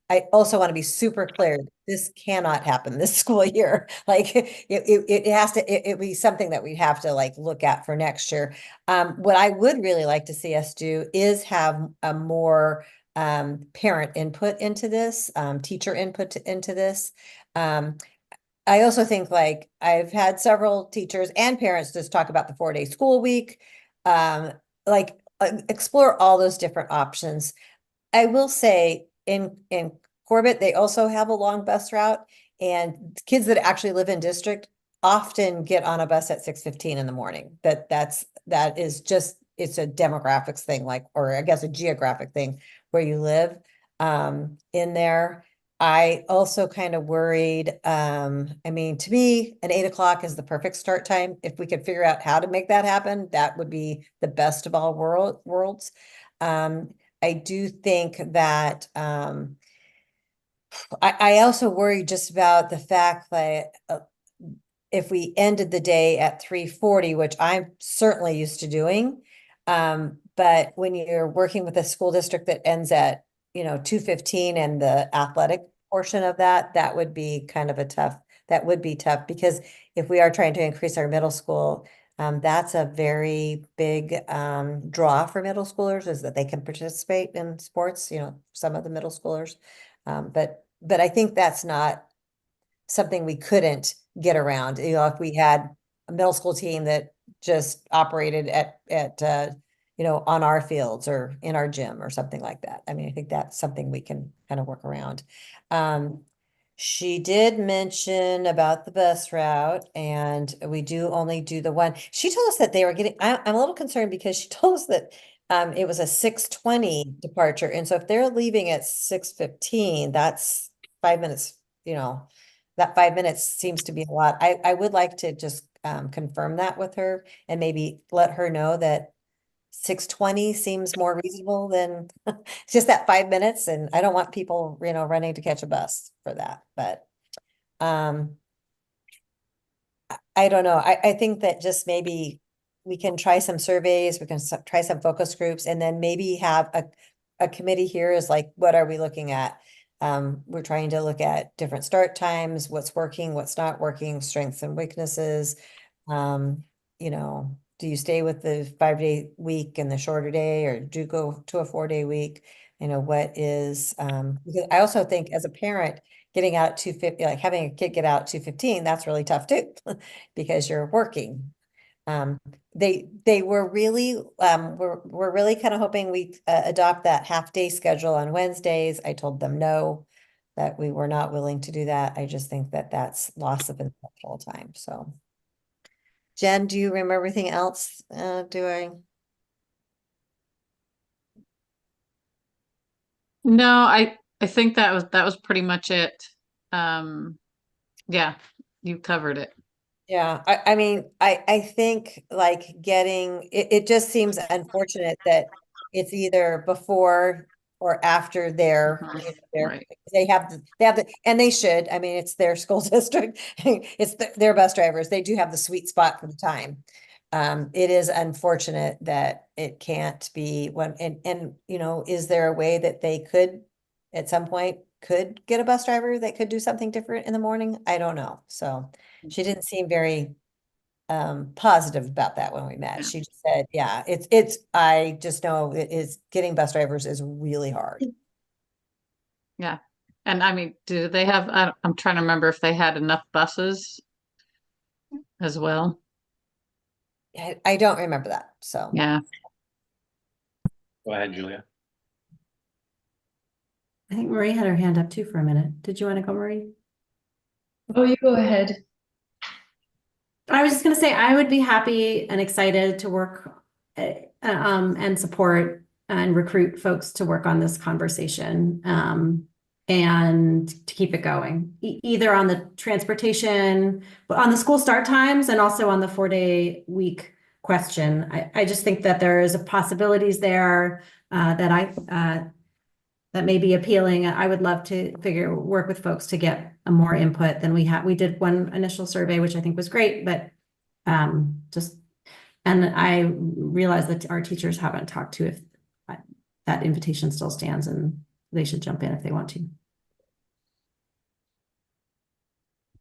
I also want to be super clear, this cannot happen this school year. Like it has to, it be something that we have to like look at for next year. What I would really like to see us do is have a more parent input into this, teacher input into this. I also think like I've had several teachers and parents just talk about the 4-day school week. Like explore all those different options. I will say in Corbett, they also have a long bus route, and kids that actually live in district often get on a bus at 6:15 in the morning. That is just, it's a demographics thing, like, or I guess a geographic thing where you live in there. I also kind of worried, I mean, to me, an 8 o'clock is the perfect start time. If we could figure out how to make that happen, that would be the best of all worlds. I do think that I also worry just about the fact that if we ended the day at 3:40, which I'm certainly used to doing, but when you're working with a school district that ends at 2:15 and the athletic portion of that, that would be kind of a tough, that would be tough because if we are trying to increase our middle school, that's a very big draw for middle schoolers, is that they can participate in sports, some of the middle schoolers. But I think that's not something we couldn't get around. If we had a middle school team that just operated at on our fields or in our gym or something like that. I mean, I think that's something we can kind of work around. She did mention about the bus route, and we do only do the one. She told us that they were getting, I'm a little concerned because she told us that it was a 6:20 departure. And so if they're leaving at 6:15, that's 5 minutes, that 5 minutes seems to be a lot. I would like to just confirm that with her and maybe let her know that 6:20 seems more reasonable than just that 5 minutes. And I don't want people, running to catch a bus for that. But I don't know. I think that just maybe we can try some surveys, we can try some focus groups, and then maybe have a committee here is like, what are we looking at? We're trying to look at different start times, what's working, what's not working, strengths and weaknesses. Do you stay with the 5-day week and the shorter day, or do you go to a 4-day week? What is, because I also think as a parent, getting out at 2:50, like having a kid get out at 2:15, that's really tough too, because you're working. They were really, we're really kind of hoping we adopt that half-day schedule on Wednesdays. I told them no, that we were not willing to do that. I just think that that's loss of intellectual time. So, Jen, do you remember everything else doing? No, I think that was pretty much it. Yeah, you covered it. Yeah, I mean, I think like it just seems unfortunate that it's either before or after Right. they have and they should, I mean, it's their school district, it's their bus drivers, they do have the sweet spot for the time. It is unfortunate that it can't be when, and is there a way that they could at some point could get a bus driver that could do something different in the morning? I don't know. So she didn't seem very positive about that when we met. Yeah. She just said, yeah, it's I just know it is, getting bus drivers is really hard. Yeah. And I mean, do they have, I'm trying to remember if they had enough buses as well. I don't remember that. So Yeah. Go ahead, Julia. I think Marie had her hand up too for a minute. Did you want to go, Marie? Oh, you go ahead. I was just going to say, I would be happy and excited to work and support and recruit folks to work on this conversation and to keep it going, either on the transportation, on the school start times, and also on the 4-day week question. I just think that there is a possibilities there that may be appealing. I would love to work with folks to get a more input than we have. We did one initial survey, which I think was great, but and I realize that our teachers haven't talked to if that invitation still stands, and they should jump in if they want to.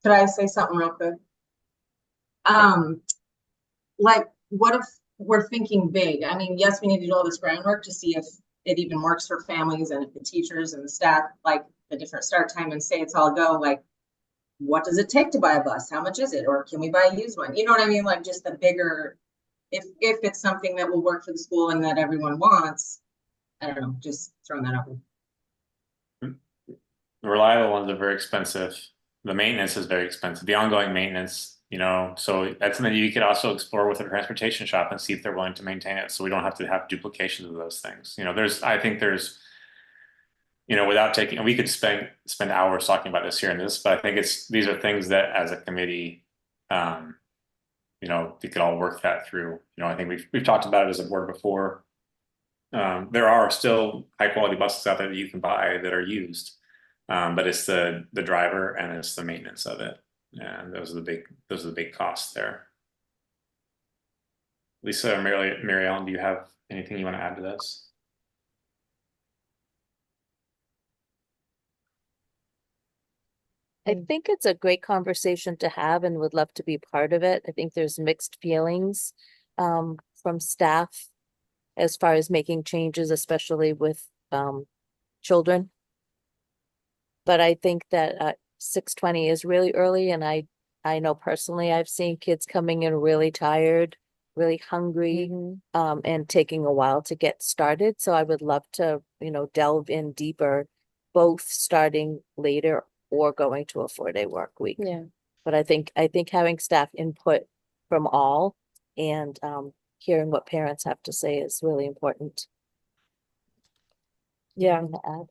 Could I say something real quick? Like, what if we're thinking big? I mean, yes, we need to do all this groundwork to see if it even works for families and if the teachers and the staff like the different start time and say it's all go. Like, what does it take to buy a bus? How much is it? Or can we buy a used one? You know what I mean? Like, just the bigger, if it's something that will work for the school and that everyone wants, I don't know, just throwing that out there. The reliable ones are very expensive. The maintenance is very expensive. The ongoing maintenance, you know, so that's something you could also explore with a transportation shop and see if they're willing to maintain it. So we don't have to have duplications of those things. You know, I think there's, you know, without taking, we could spend hours talking about this here and this, but I think these are things that as a committee, you know, we could all work that through. You know, I think we've talked about it as a board before. There are still high quality buses out there that you can buy that are used. But it's the driver and it's the maintenance of it, and those are the big costs there. Lisa or Mary Ellen, do you have anything you want to add to this? I think it's a great conversation to have and would love to be part of it. I think there's mixed feelings from staff as far as making changes, especially with children. But I think that 6:20 is really early, and I know personally I've seen kids coming in really tired, really hungry, and taking a while to get started. So I would love to, you know, delve in deeper, both starting later or going to a 4-day work week. Yeah. But I think having staff input from all and hearing what parents have to say is really important. Yeah. Anything to add?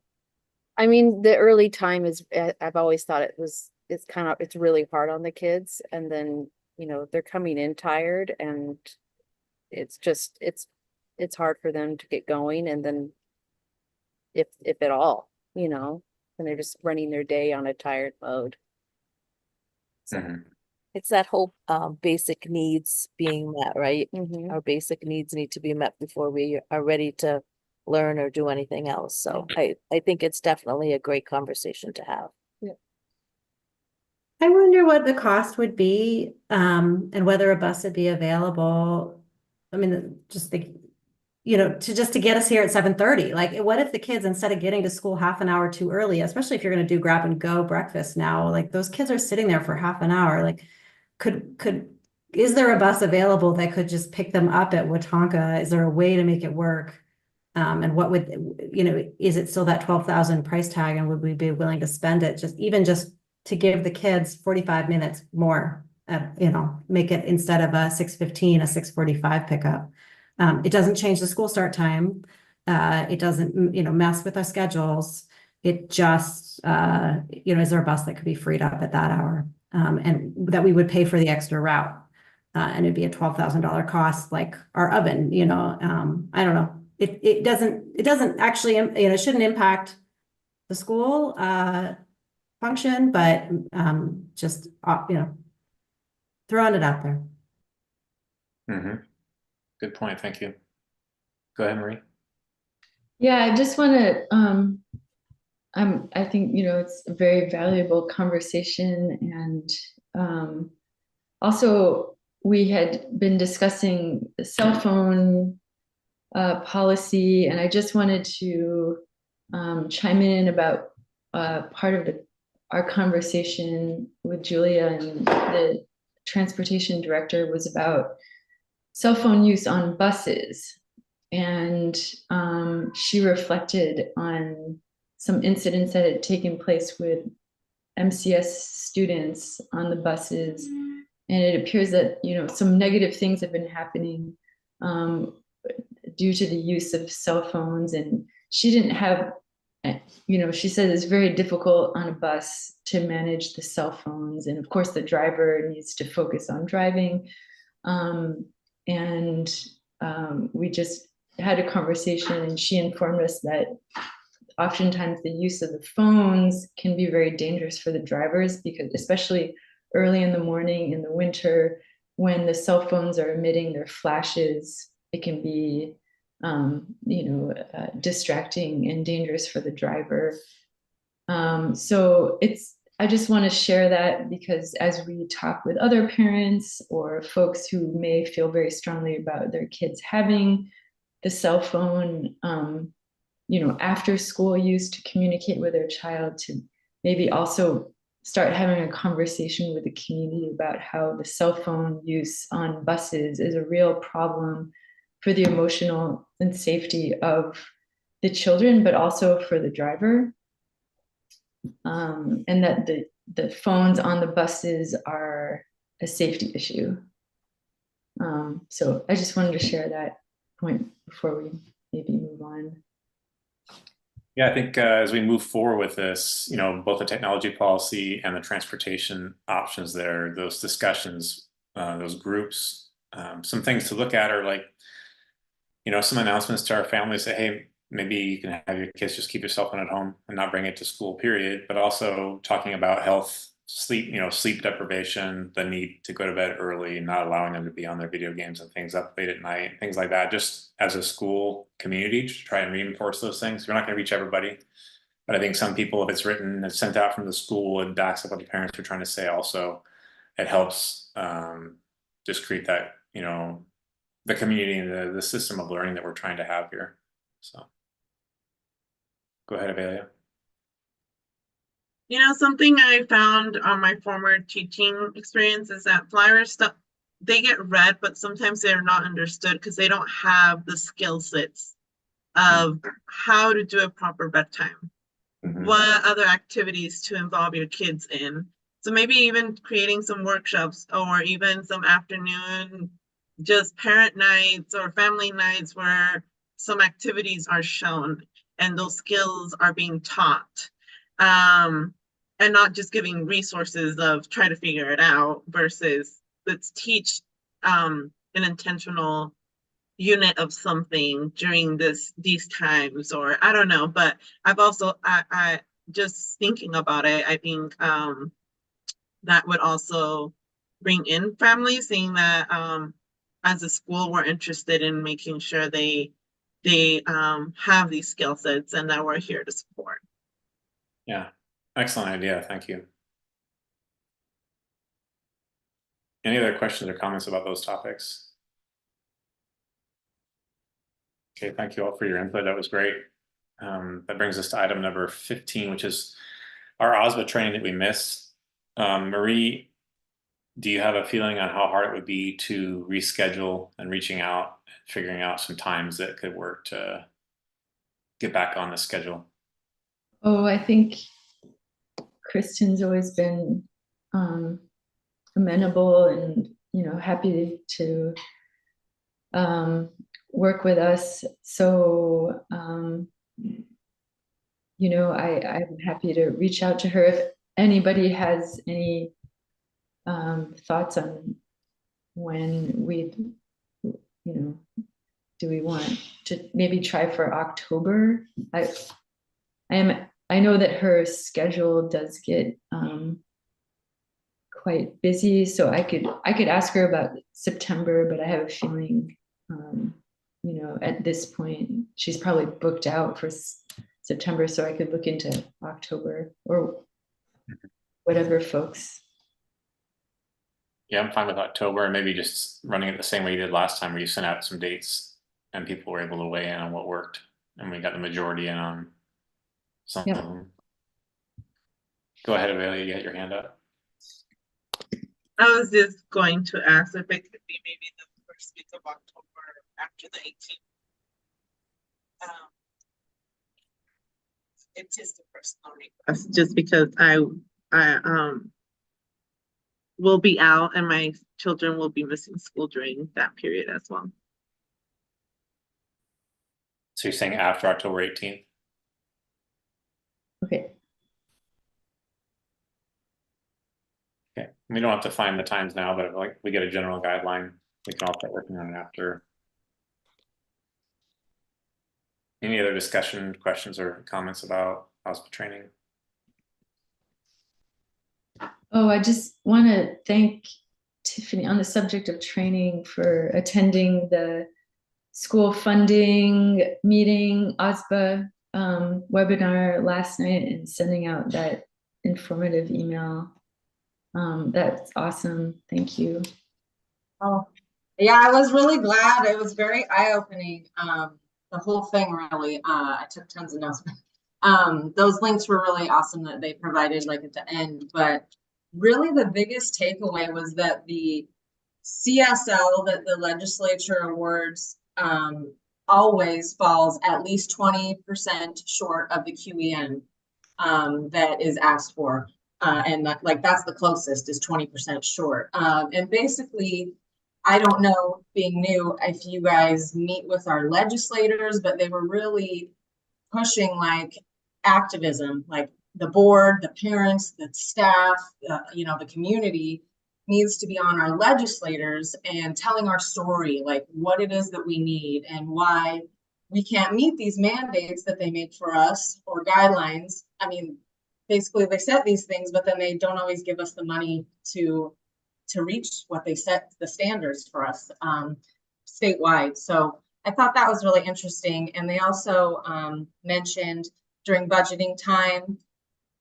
I mean, the early time is, I've always thought it's really hard on the kids, and then, you know, they're coming in tired, and it's just, it's hard for them to get going, and then if at all, you know, and they're just running their day on a tired mode. It's that whole basic needs being met, right? Mhm. Our basic needs need to be met before we are ready to learn or do anything else. So I think it's definitely a great conversation to have. I wonder what the cost would be, and whether a bus would be available. I mean, just the, you know, to get us here at 7:30. Like, what if the kids, instead of getting to school half an hour too early, especially if you're going to do grab and go breakfast now, like those kids are sitting there for half an hour. Like, is there a bus available that could just pick them up at Watonka? Is there a way to make it work? And what would, you know, is it still that 12,000 price tag, and would we be willing to spend it just to give the kids 45 minutes more, you know, make it, instead of a 6:15, a 6:45 pickup. It doesn't change the school start time. It doesn't, you know, mess with our schedules. It just, you know, is there a bus that could be freed up at that hour? And that we would pay for the extra route. And it'd be a $12,000 cost, like our oven, you know, I don't know. It doesn't actually, you know, it shouldn't impact the school function, but just, you know, throwing it out there. Good point. Thank you. Go ahead, Marie. Yeah, I just want to, I think, you know, it's a very valuable conversation. And also we had been discussing the cell phone policy, and I just wanted to chime in about part of our conversation with Julia and the transportation director was about cell phone use on buses. And she reflected on some incidents that had taken place with MCS students on the buses. And it appears that, you know, some negative things have been happening due to the use of cell phones. And she didn't have, you know, she said it's very difficult on a bus to manage the cell phones. And of course, the driver needs to focus on driving. We just had a conversation, and she informed us that oftentimes the use of the phones can be very dangerous for the drivers, because especially early in the morning in the winter, when the cell phones are emitting their flashes, it can be distracting and dangerous for the driver. So I just want to share that because as we talk with other parents or folks who may feel very strongly about their kids having the cell phone, after school use to communicate with their child, to maybe also start having a conversation with the community about how the cell phone use on buses is a real problem for the emotional and safety of the children, but also for the driver. And that the phones on the buses are a safety issue. So I just wanted to share that point before we maybe move on. Yeah, I think as we move forward with this, both the technology policy and the transportation options there, those discussions, those groups, some things to look at are like, some announcements to our families say, hey, maybe you can have your kids just keep your cell phone at home and not bring it to school, period. But also talking about health, sleep, sleep deprivation, the need to go to bed early, not allowing them to be on their video games and things up late at night, things like that, just as a school community to try and reinforce those things. We're not going to reach everybody, but I think some people, if it's written, it's sent out from the school and backs up what the parents are trying to say also, it helps just create that, the community and the system of learning that we're trying to have here. So go ahead, Avelia. Something I found on my former teaching experience is that flyers they get read, but sometimes they're not understood because they don't have the skill sets of how to do a proper bedtime. What other activities to involve your kids in. So maybe even creating some workshops or even some afternoon, just parent nights or family nights where some activities are shown and those skills are being taught. And not just giving resources of try to figure it out versus let's teach an intentional unit of something during these times, or I don't know, but I've also I just thinking about it, I think that would also bring in families, seeing that as a school we're interested in making sure they have these skill sets and that we're here to support. Yeah, excellent idea. Thank you. Any other questions or comments about those topics? Okay, thank you all for your input. That was great. That brings us to item number 15, which is our OSBA training that we missed. Marie, do you have a feeling on how hard it would be to reschedule and reaching out, figuring out some times that could work to get back on the schedule? Oh, I think Kristen's always been amenable and happy to work with us. So I'm happy to reach out to her if anybody has any thoughts on when do we want to maybe try for October? I know that her schedule does get quite busy, so I could ask her about September, but I have a feeling at this point she's probably booked out for September, so I could look into October or whatever folks. Yeah, I'm fine with October, and maybe just running it the same way you did last time, where you sent out some dates and people were able to weigh in on what worked, and we got the majority in on some of them. Go ahead, Avelia, you got your hand up. I was just going to ask if it could be maybe the first week of October after the 18th. It's just a personal request, just because I will be out and my children will be missing school during that period as well. So you're saying after October 18th? Okay. Okay, we don't have to find the times now, but like we get a general guideline, we can all start working on it after. Any other discussion, questions, or comments about OSBA training? Oh, I just want to thank Tiffany on the subject of training for attending the school funding meeting, OSBA webinar last night and sending out that informative email. That's awesome. Thank you. Oh, yeah, I was really glad. It was very eye-opening. The whole thing really, I took tons of notes. Those links were really awesome that they provided like at the end, but really the biggest takeaway was that the CSL that the legislature awards always falls at least 20% short of the QEN that is asked for. And that, like, that's the closest is 20% short. And basically, I don't know, being new, if you guys meet with our legislators, but they were really pushing like activism, like the board, the parents, the staff, you know, the community needs to be on our legislators and telling our story, like what it is that we need and why we can't meet these mandates that they make for us or guidelines. I mean, basically they set these things, but then they don't always give us the money to reach what they set the standards for us statewide. So I thought that was really interesting. And they also mentioned during budgeting time,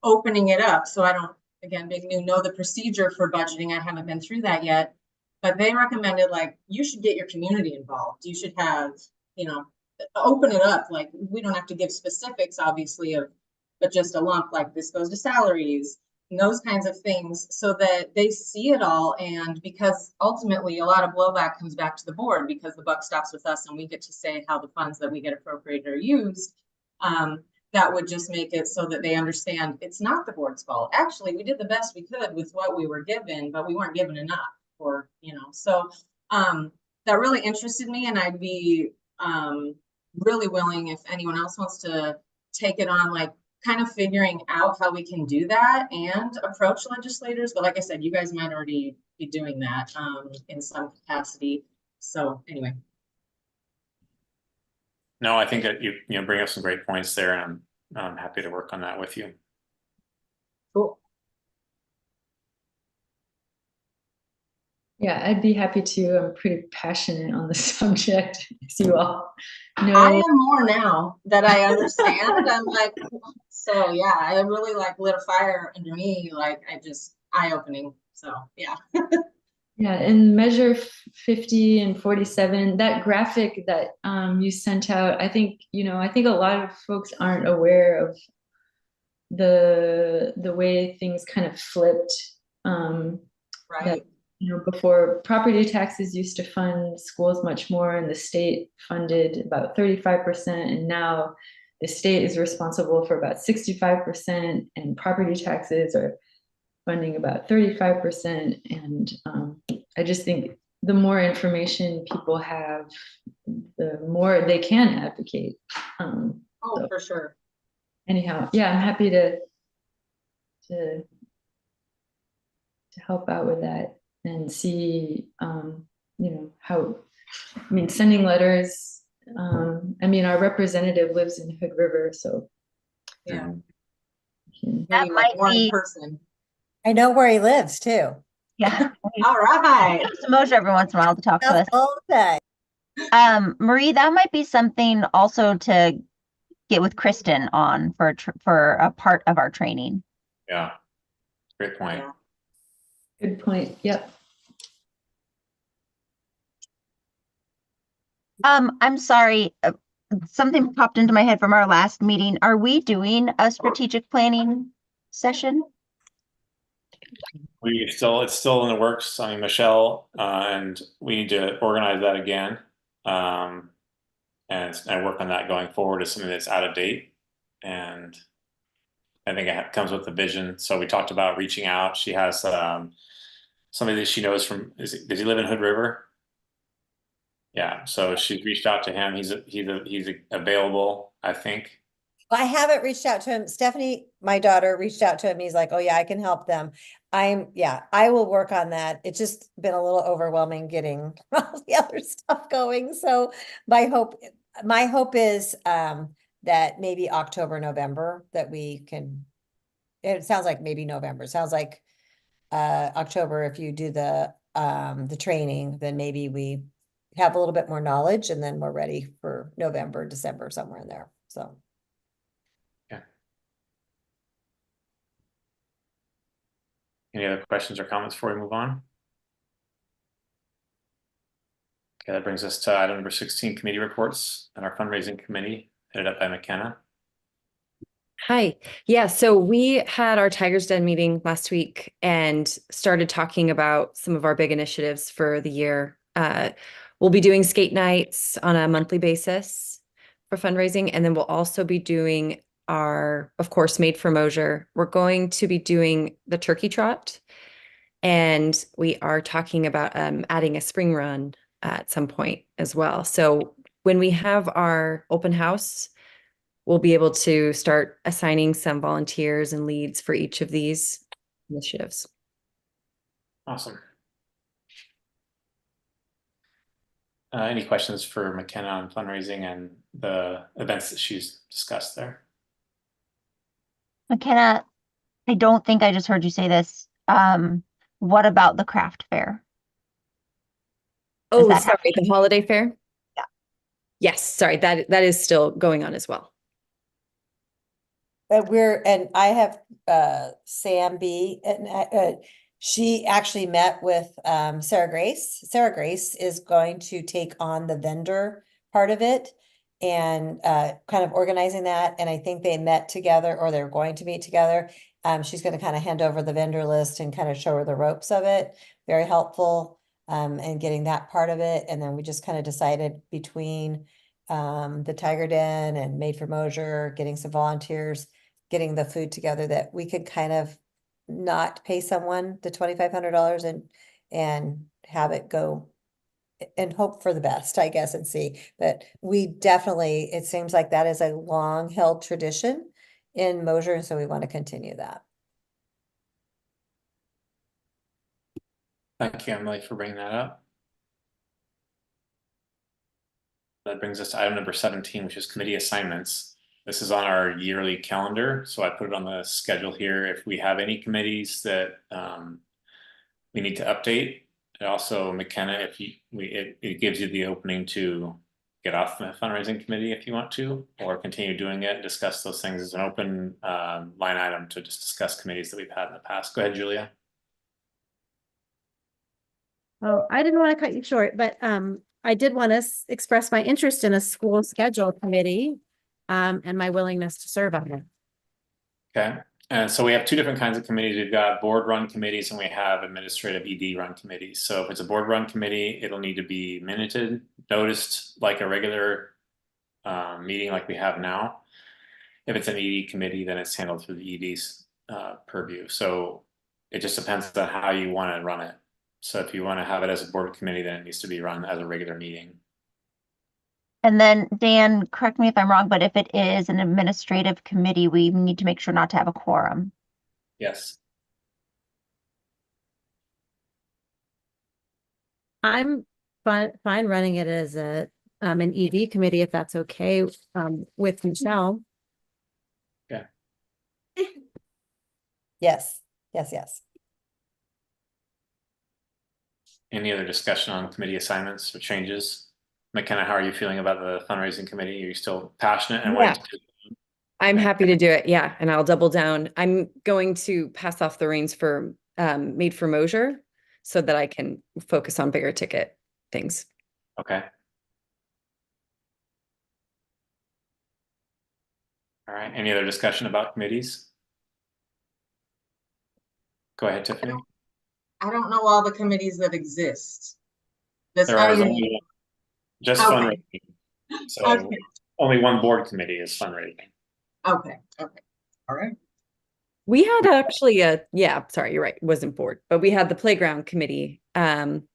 opening it up. So I don't, again, being new, know the procedure for budgeting. I haven't been through that yet, but they recommended like, you should get your community involved. You should have, you know, open it up. Like we don't have to give specifics, obviously, but just a lump, like this goes to salaries, and those kinds of things, so that they see it all. And because ultimately a lot of blowback comes back to the board because the buck stops with us and we get to say how the funds that we get appropriated are used. That would just make it so that they understand it's not the board's fault. Actually, we did the best we could with what we were given, but we weren't given enough, or, you know, so that really interested me, and I'd be really willing if anyone else wants to take it on, like kind of figuring out how we can do that and approach legislators. But like I said, you guys might already be doing that in some capacity. So anyway. No, I think that you bring up some great points there, and I'm happy to work on that with you. Cool. Yeah, I'd be happy to. I'm pretty passionate on the subject, as you all know. I am more now that I understand. I'm like, so yeah, I really like lit a fire under me. Like I just eye-opening. So yeah. Yeah, and measure 50 and 47, that graphic that you sent out, I think, I think a lot of folks aren't aware of the way things kind of flipped. Right. That, before, property taxes used to fund schools much more, and the state funded about 35%, and now the state is responsible for about 65%, and property taxes are funding about 35%. And I just think the more information people have, the more they can advocate. Oh, so, for sure. Anyhow, yeah, I'm happy to help out with that and see, how, sending letters. Our representative lives in Hood River, so yeah, that might be in person. I know where he lives too. Yeah. All right. To Mosier every once in a while to talk to us. All day. Marie, that might be something also to get with Kristen on for a part of our training. Yeah, great point. Yeah. Good point. Yep. I'm sorry. Something popped into my head from our last meeting. Are we doing a strategic planning session? It's still in the works. I mean, Michelle, and we need to organize that again. And work on that going forward as something that's out of date. And I think it comes with the vision. So we talked about reaching out. She has somebody that she knows from, does he live in Hood River? Yeah, so she's reached out to him. He's available, I think. I haven't reached out to him. Stephanie, my daughter, reached out to him. He's like, oh yeah, I can help them. I will work on that. It's just been a little overwhelming getting all the other stuff going. So my hope is that maybe October, November, that we can, it sounds like maybe November. It sounds like October, if you do the training, then maybe we have a little bit more knowledge and then we're ready for November, December, somewhere in there. So. Any other questions or comments before we move on? Okay, that brings us to item number 16, committee reports and our fundraising committee headed up by McKenna. Hi. Yeah, so we had our Tigers Den meeting last week and started talking about some of our big initiatives for the year. We'll be doing skate nights on a monthly basis for fundraising, and then we'll also be doing our, of course, Made for Mosier. We're going to be doing the turkey trot, and we are talking about adding a spring run at some point as well. So when we have our open house, we'll be able to start assigning some volunteers and leads for each of these initiatives. Awesome. Any questions for McKenna on fundraising and the events that she's discussed there? McKenna, I don't think I just heard you say this. What about the craft fair? Oh, that sorry, the holiday fair? Yeah. Yes, sorry, that is still going on as well. And I have Sam B, and she actually met with Sarah Grace. Sarah Grace is going to take on the vendor part of it and kind of organizing that. And I think they met together, or they're going to meet together. She's going to kind of hand over the vendor list and kind of show her the ropes of it. Very helpful and getting that part of it. And then we just kind of decided between the Tiger Den and Made for Mosier, getting some volunteers, getting the food together, that we could kind of not pay someone the $2,500 and have it go and hope for the best, I guess, and see. But we definitely, it seems like that is a long held tradition in Mosier, and so we want to continue that. Thank you, Emily, for bringing that up. That brings us to item number 17, which is committee assignments. This is on our yearly calendar, so I put it on the schedule here. If we have any committees that we need to update, and also McKenna, if it gives you the opening to get off the fundraising committee if you want to, or continue doing it, discuss those things as an open line item to just discuss committees that we've had in the past. Go ahead, Julia. Oh, I didn't want to cut you short, but I did want to express my interest in a school schedule committee and my willingness to serve on it. Okay, and so we have two different kinds of committees. We've got board run committees and we have administrative ED run committees. So if it's a board run committee, it'll need to be minuted, noticed like a regular meeting like we have now. If it's an ED committee, then it's handled through the ED's purview. So it just depends on how you want to run it. So if you want to have it as a board committee, then it needs to be run as a regular meeting. And then Dan, correct me if I'm wrong, but if it is an administrative committee, we need to make sure not to have a quorum. Yes. I'm fine running it as an ED committee, if that's okay with Michelle. Okay. Yes, yes. Any other discussion on committee assignments or changes? McKenna, how are you feeling about the fundraising committee? Are you still passionate and wanting to do it? I'm happy to do it. Yeah. And I'll double down. I'm going to pass off the reins for Made for Mosier so that I can focus on bigger ticket things. Okay. All right. Any other discussion about committees? Go ahead, Tiffany. I don't know all the committees that exist. That's There how are you. only just Okay. fundraising. So Okay. only one board committee is fundraising. Okay. All right. We had actually sorry, you're right. It wasn't board, but we had the playground committee. And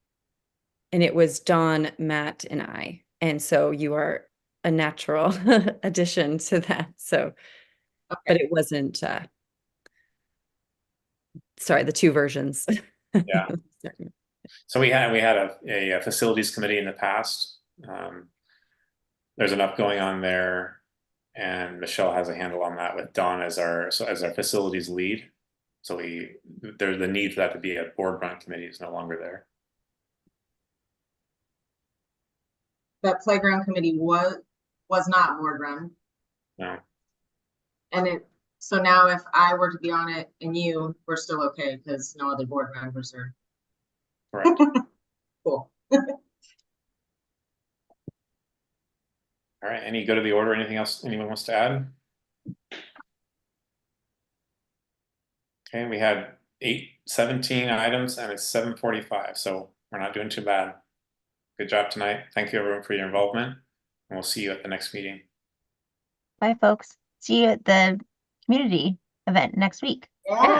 it was Dawn, Matt, and I. And so you are a natural addition to that. So, Okay. but it wasn't, sorry, the two versions. Yeah. So we had a facilities committee in the past. There's enough going on there, and Michelle has a handle on that with Dawn as our facilities lead. So there's the need for that to be a board run committee is no longer there. That playground committee was not board run. No. And So now if I were to be on it and you, we're still okay because no other board members are Correct. cool. All right, any go to the order, anything else anyone wants to add? Okay, we had 17 items and it's 7:45, so we're not doing too bad. Good job tonight. Thank you everyone for your involvement, and we'll see you at the next meeting. Bye, folks. See you at the community event next week. Yeah.